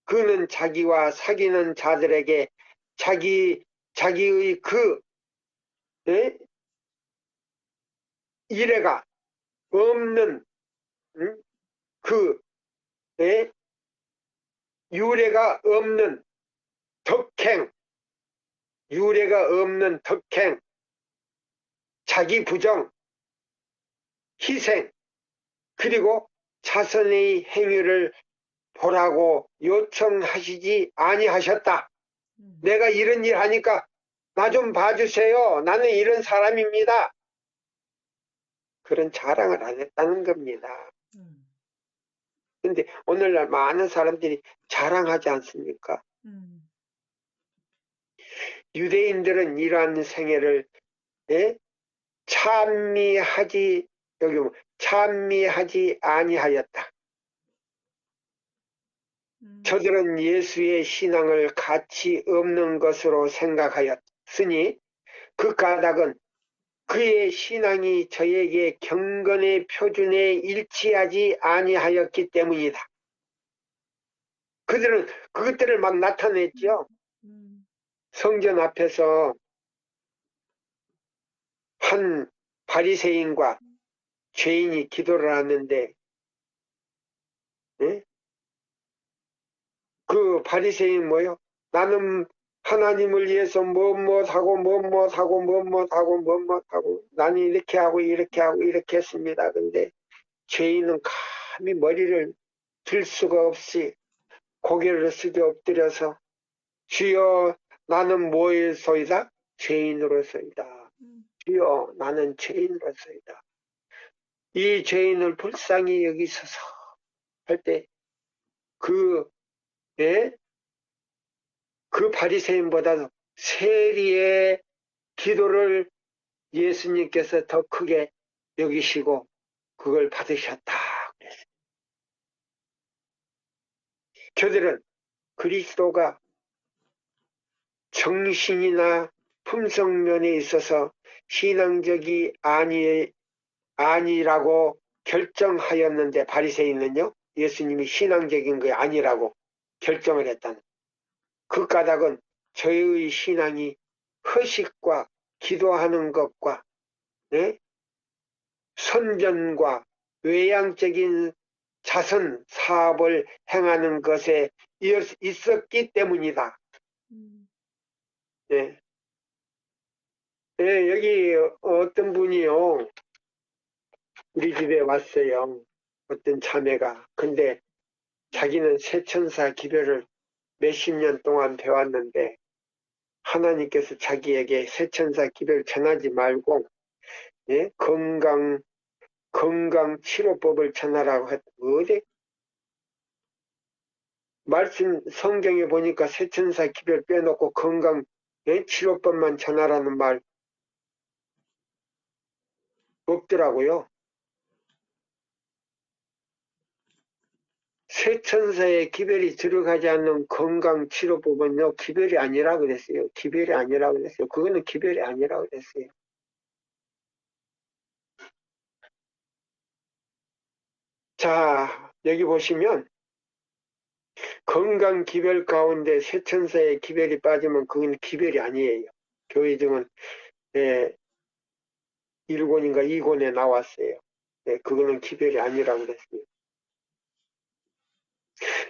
그는 자기와 사귀는 자들에게 자기의 그 일해가 없는 그 유례가 없는 덕행, 자기 부정, 희생, 그리고 자선의 행위를 보라고 요청하시지 아니하셨다. 내가 이런 일 하니까 나 좀 봐주세요. 나는 이런 사람입니다. 그런 자랑을 안 했다는 겁니다. 근데 오늘날 많은 사람들이 자랑하지 않습니까? 유대인들은 이러한 생애를 찬미하지 아니하였다. 저들은 예수의 신앙을 가치 없는 것으로 생각하였으니 그 까닭은 그의 신앙이 저에게 경건의 표준에 일치하지 아니하였기 때문이다. 그들은 그것들을 막 나타냈죠. 성전 앞에서 한 바리새인과 죄인이 기도를 하는데 그 바리새인 뭐요? 나는 하나님을 위해서 뭐하고 나는 이렇게 하고 이렇게 했습니다. 근데 죄인은 감히 머리를 들 수가 없이 고개를 숙여 엎드려서 주여 나는 뭐에서이다? 죄인으로서이다. 주여 나는 죄인으로서이다. 이 죄인을 불쌍히 여기소서 할 때 그 바리새인보다 세리의 기도를 예수님께서 더 크게 여기시고 그걸 받으셨다. 저들은 그리스도가 정신이나 품성면에 있어서 신앙적이 아니라고 결정하였는데 바리새인은요 예수님이 신앙적인 게 아니라고 결정을 했다는 그 까닭은 저의 신앙이 허식과 기도하는 것과 선전과 외향적인 자선 사업을 행하는 것에 있었기 때문이다. 예. 예, 여기 어떤 분이요 우리 집에 왔어요. 어떤 자매가. 근데 자기는 세천사 기별을 몇십 년 동안 배웠는데 하나님께서 자기에게 세천사 기별 전하지 말고 예? 건강 치료법을 전하라고 했. 어디 말씀 성경에 보니까 세천사 기별 빼놓고 건강 예? 치료법만 전하라는 말 없더라고요. 세천사의 기별이 들어가지 않는 건강 치료법은요 기별이 아니라 그랬어요. 기별이 아니라 그랬어요. 그거는 기별이 아니라 그랬어요. 자, 여기 보시면 건강 기별 가운데 세천사의 기별이 빠지면 그건 기별이 아니에요. 교회증은 1권인가 2권에 나왔어요. 그거는 기별이 아니라고 그랬어요.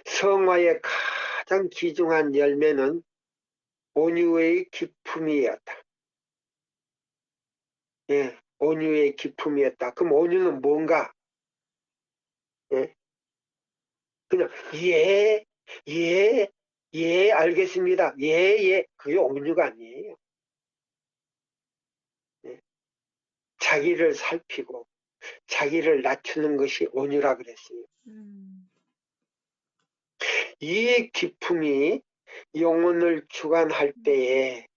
성화의 가장 귀중한 열매는 온유의 기품이었다. 온유의 기품이었다. 그럼 온유는 뭔가? 그냥 알겠습니다. 그게 온유가 아니에요. 자기를 살피고 자기를 낮추는 것이 온유라 그랬어요. 이 기품이 영혼을 주관할 때에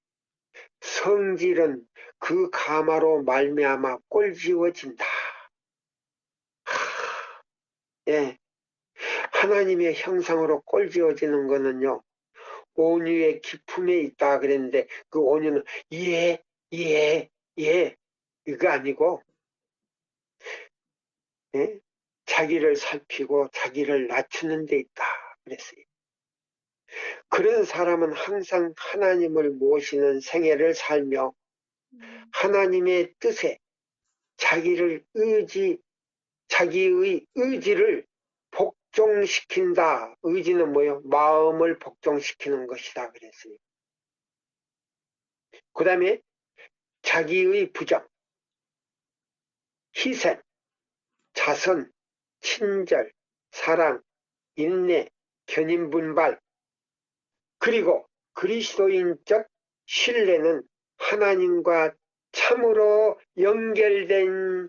성질은 그 가마로 말미암아 꼴지워진다. 하나님의 형상으로 꼴지워지는 거는요. 온유의 기품에 있다 그랬는데 그 온유는 이거 아니고 자기를 살피고 자기를 낮추는 데 있다 그랬어요. 그런 사람은 항상 하나님을 모시는 생애를 살며 하나님의 뜻에 자기의 의지를 복종시킨다. 의지는 뭐예요? 마음을 복종시키는 것이다 그랬어요. 그 다음에 자기의 부정, 희생, 자선, 친절, 사랑, 인내, 견인분발, 그리고 그리스도인적 신뢰는 하나님과 참으로 연결된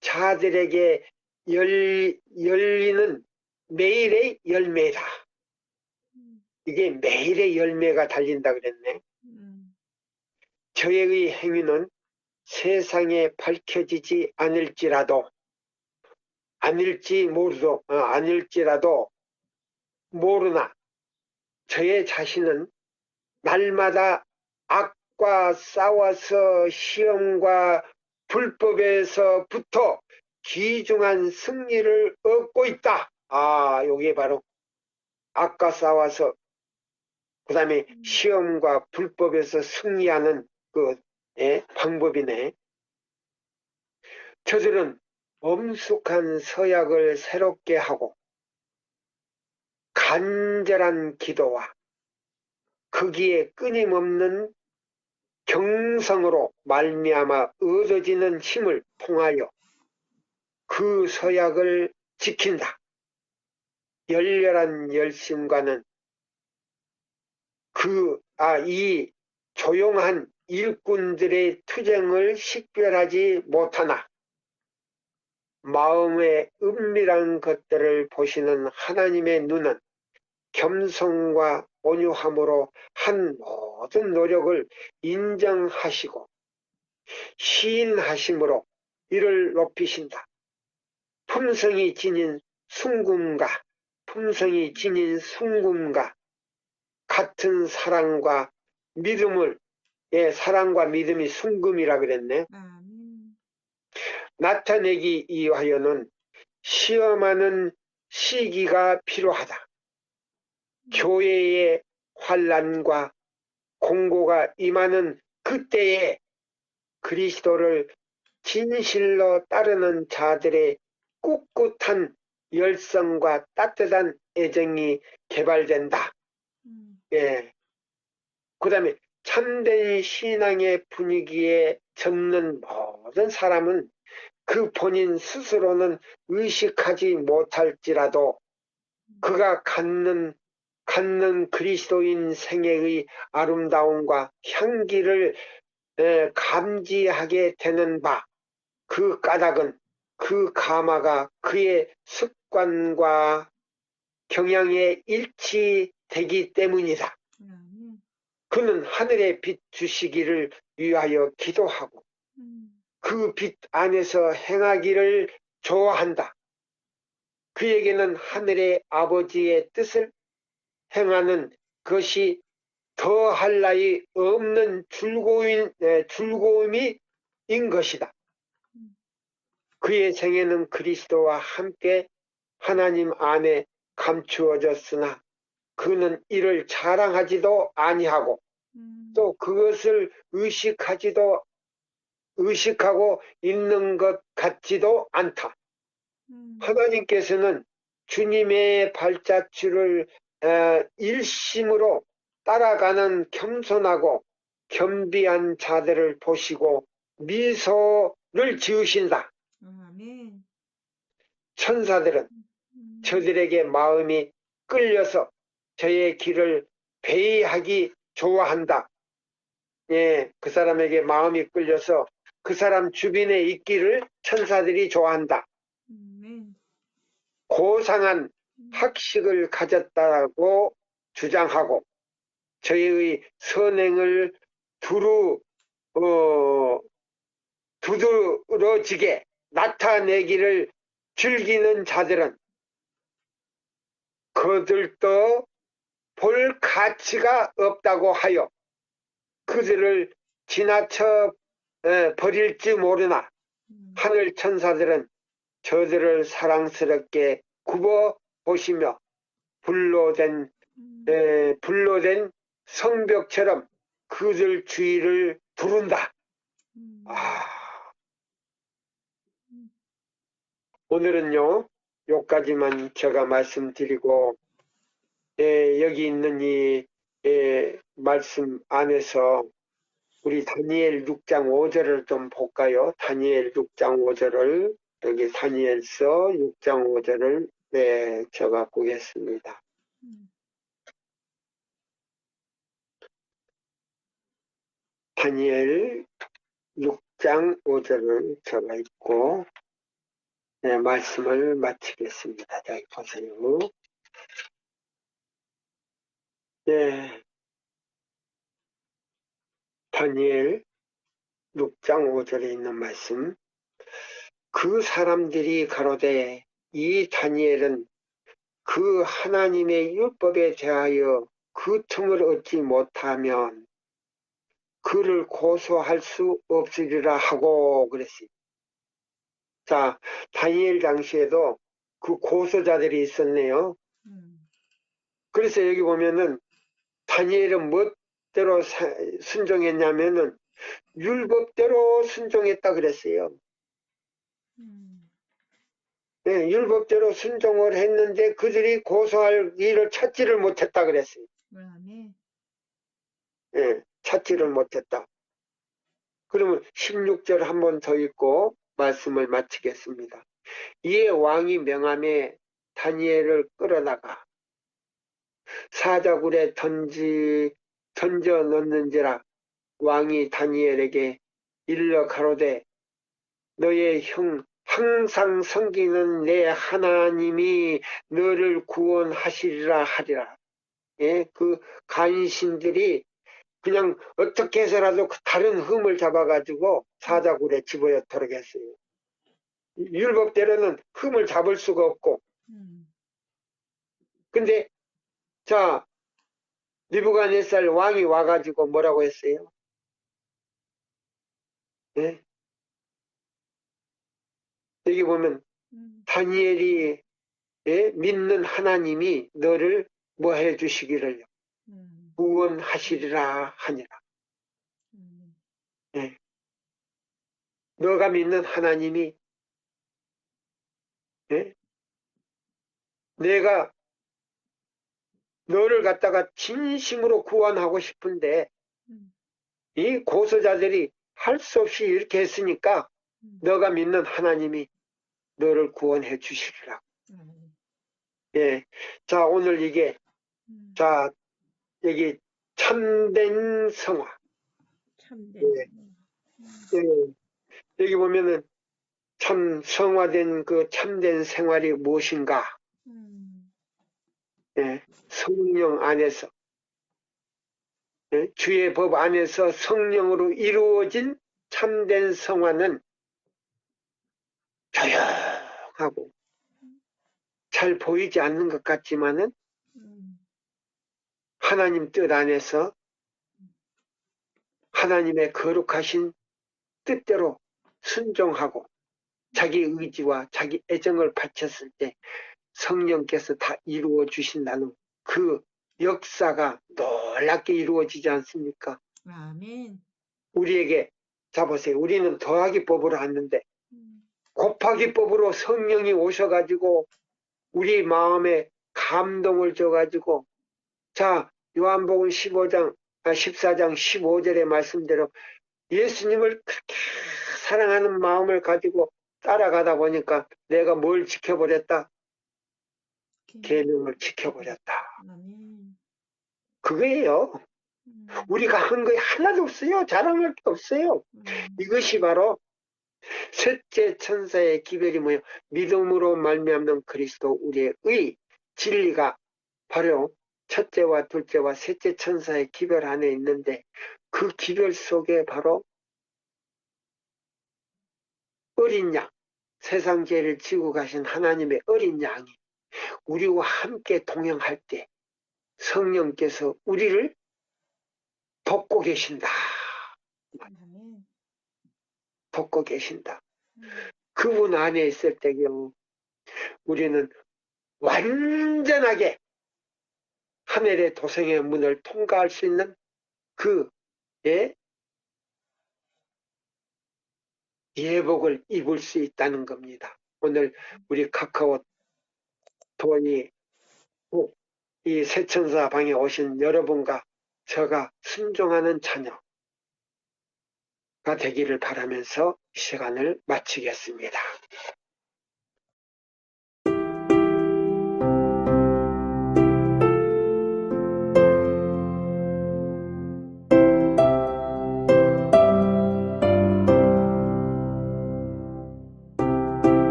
자들에게 열리는 매일의 열매다. 이게 매일의 열매가 달린다 그랬네. 저의 행위는 세상에 밝혀지지 않을지라도 모르나 저의 자신은 날마다 악과 싸워서 시험과 불법에서부터 귀중한 승리를 얻고 있다. 요게 바로 악과 싸워서 그 다음에 시험과 불법에서 승리하는 방법이네. 저들은 엄숙한 서약을 새롭게 하고 간절한 기도와 거기에 끊임없는 경성으로 말미암아 얻어지는 힘을 통하여 그 서약을 지킨다. 열렬한 열심과는 이 조용한 일꾼들의 투쟁을 식별하지 못하나 마음의 은밀한 것들을 보시는 하나님의 눈은 겸손과 온유함으로 한 모든 노력을 인정하시고 시인하심으로 이를 높이신다. 품성이 지닌 순금과 같은 사랑과 믿음이 순금이라 그랬네. 나타내기 위하여는 시험하는 시기가 필요하다. 교회의 환난과 공고가 임하는 그때에 그리스도를 진실로 따르는 자들의 꿋꿋한 열성과 따뜻한 애정이 개발된다. 그 다음에 참된 신앙의 분위기에 젖는 모든 사람은 그 본인 스스로는 의식하지 못할지라도 그가 갖는 그리스도인 생애의 아름다움과 향기를 감지하게 되는 바, 그 까닭은 그 가마가 그의 습관과 경향에 일치되기 때문이다. 아멘. 그는 하늘의 빛 주시기를 위하여 기도하고 그 빛 안에서 행하기를 좋아한다. 그에게는 하늘의 아버지의 뜻을 행하는 것이 더할 나위 없는 즐거움이 인 것이다. 그의 생애는 그리스도와 함께 하나님 안에 감추어졌으나 그는 이를 자랑하지도 아니하고 또 그것을 의식하고 있는 것 같지도 않다. 하나님께서는 주님의 발자취를 일심으로 따라가는 겸손하고 겸비한 자들을 보시고 미소를 지으신다. 아멘. 천사들은 저들에게 마음이 끌려서 저의 길을 배회하기 좋아한다. 예, 그 사람에게 마음이 끌려서 그 사람 주변에 있기를 천사들이 좋아한다. 아멘. 고상한 학식을 가졌다고 주장하고 저희의 선행을 두드러지게 나타내기를 즐기는 자들은 그들도 볼 가치가 없다고 하여 그들을 지나쳐 버릴지 모르나 하늘 천사들은 저들을 사랑스럽게 굽어 보시며 불로 된 성벽처럼 그들 주위를 두른다. 오늘은요, 요까지만 제가 말씀드리고, 여기 있는 이 말씀 안에서 우리 다니엘 6장 5절을 좀 볼까요? 다니엘 6장 5절을, 여기 다니엘서 6장 5절을 제가 보겠습니다. 다니엘 6장 5절을 제가 읽고 말씀을 마치겠습니다. 자, 보세요. 다니엘 6장 5절에 있는 말씀. 그 사람들이 가로되 이 다니엘은 그 하나님의 율법에 대하여 그 틈을 얻지 못하면 그를 고소할 수 없으리라 하고 그랬어요. 자, 다니엘 당시에도 그 고소자들이 있었네요. 그래서 여기 보면은 다니엘은 멋대로 순종했냐면은 율법대로 순종했다 그랬어요. 네, 율법대로 순종을 했는데 그들이 고소할 일을 찾지를 못했다 그랬어요. 네, 찾지를 못했다. 그러면 16절 한 번 더 읽고 말씀을 마치겠습니다. 이에 왕이 명함에 다니엘을 끌어다가 사자굴에 던져 넣는지라. 왕이 다니엘에게 일러 가로되 너의 형 항상 섬기는 내 하나님이 너를 구원하시리라 하리라. 예, 그 간신들이 그냥 어떻게 해서라도 다른 흠을 잡아가지고 사자굴에 집어넣도록 했어요. 율법대로는 흠을 잡을 수가 없고. 근데 자, 느부갓네살 왕이 와가지고 뭐라고 했어요? 예? 여기 보면 다니엘이 믿는 하나님이 너를 뭐 해주시기를 구원하시리라 하니라. 예. 너가 믿는 하나님이 내가 너를 갖다가 진심으로 구원하고 싶은데 이 고소자들이 할 수 없이 이렇게 했으니까 너가 믿는 하나님이 너를 구원해 주시리라. 아멘. 예. 자, 오늘 이게, 음. 자, 여기 참된 성화. 참된 예. 성화. 예. 여기 보면은 참 성화된 그 참된 생활이 무엇인가? 음. 예. 성령 안에서, 예. 주의 법 안에서 성령으로 이루어진 참된 성화는 조용하고 잘 보이지 않는 것 같지만은 하나님 뜻 안에서 하나님의 거룩하신 뜻대로 순종하고 자기 의지와 자기 애정을 바쳤을 때 성령께서 다 이루어 주신다는 그 역사가 놀랍게 이루어지지 않습니까? 아멘. 우리에게 자 보세요. 우리는 더하기 법으로 왔는데 음. 곱하기 법으로 성령이 오셔가지고 우리 마음에 감동을 줘가지고 자 요한복음 14장 15절의 말씀대로 예수님을 그렇게 사랑하는 마음을 가지고 따라가다 보니까 내가 뭘 지켜버렸다? 계명을 지켜버렸다. 아멘. 그거예요. 우리가 한 거 하나도 없어요. 자랑할 게 없어요. 이것이 바로 셋째 천사의 기별이 뭐예요? 믿음으로 말미암는 그리스도 우리의 의 진리가 바로 첫째와 둘째와 셋째 천사의 기별 안에 있는데 그 기별 속에 바로 어린 양, 세상 죄를 지고 가신 하나님의 어린 양이 우리와 함께 동행할 때 성령께서 우리를 돕고 계신다. 아멘. 돕고 계신다. 그분 안에 있을 때요 우리는 완전하게 하늘의 도성의 문을 통과할 수 있는 그 예복을 입을 수 있다는 겁니다. 오늘 우리 카카오 토니 이 세천사 방에 오신 여러분과 저가 순종하는 자녀가 되기를 바라면서 이 시간을 마치겠습니다.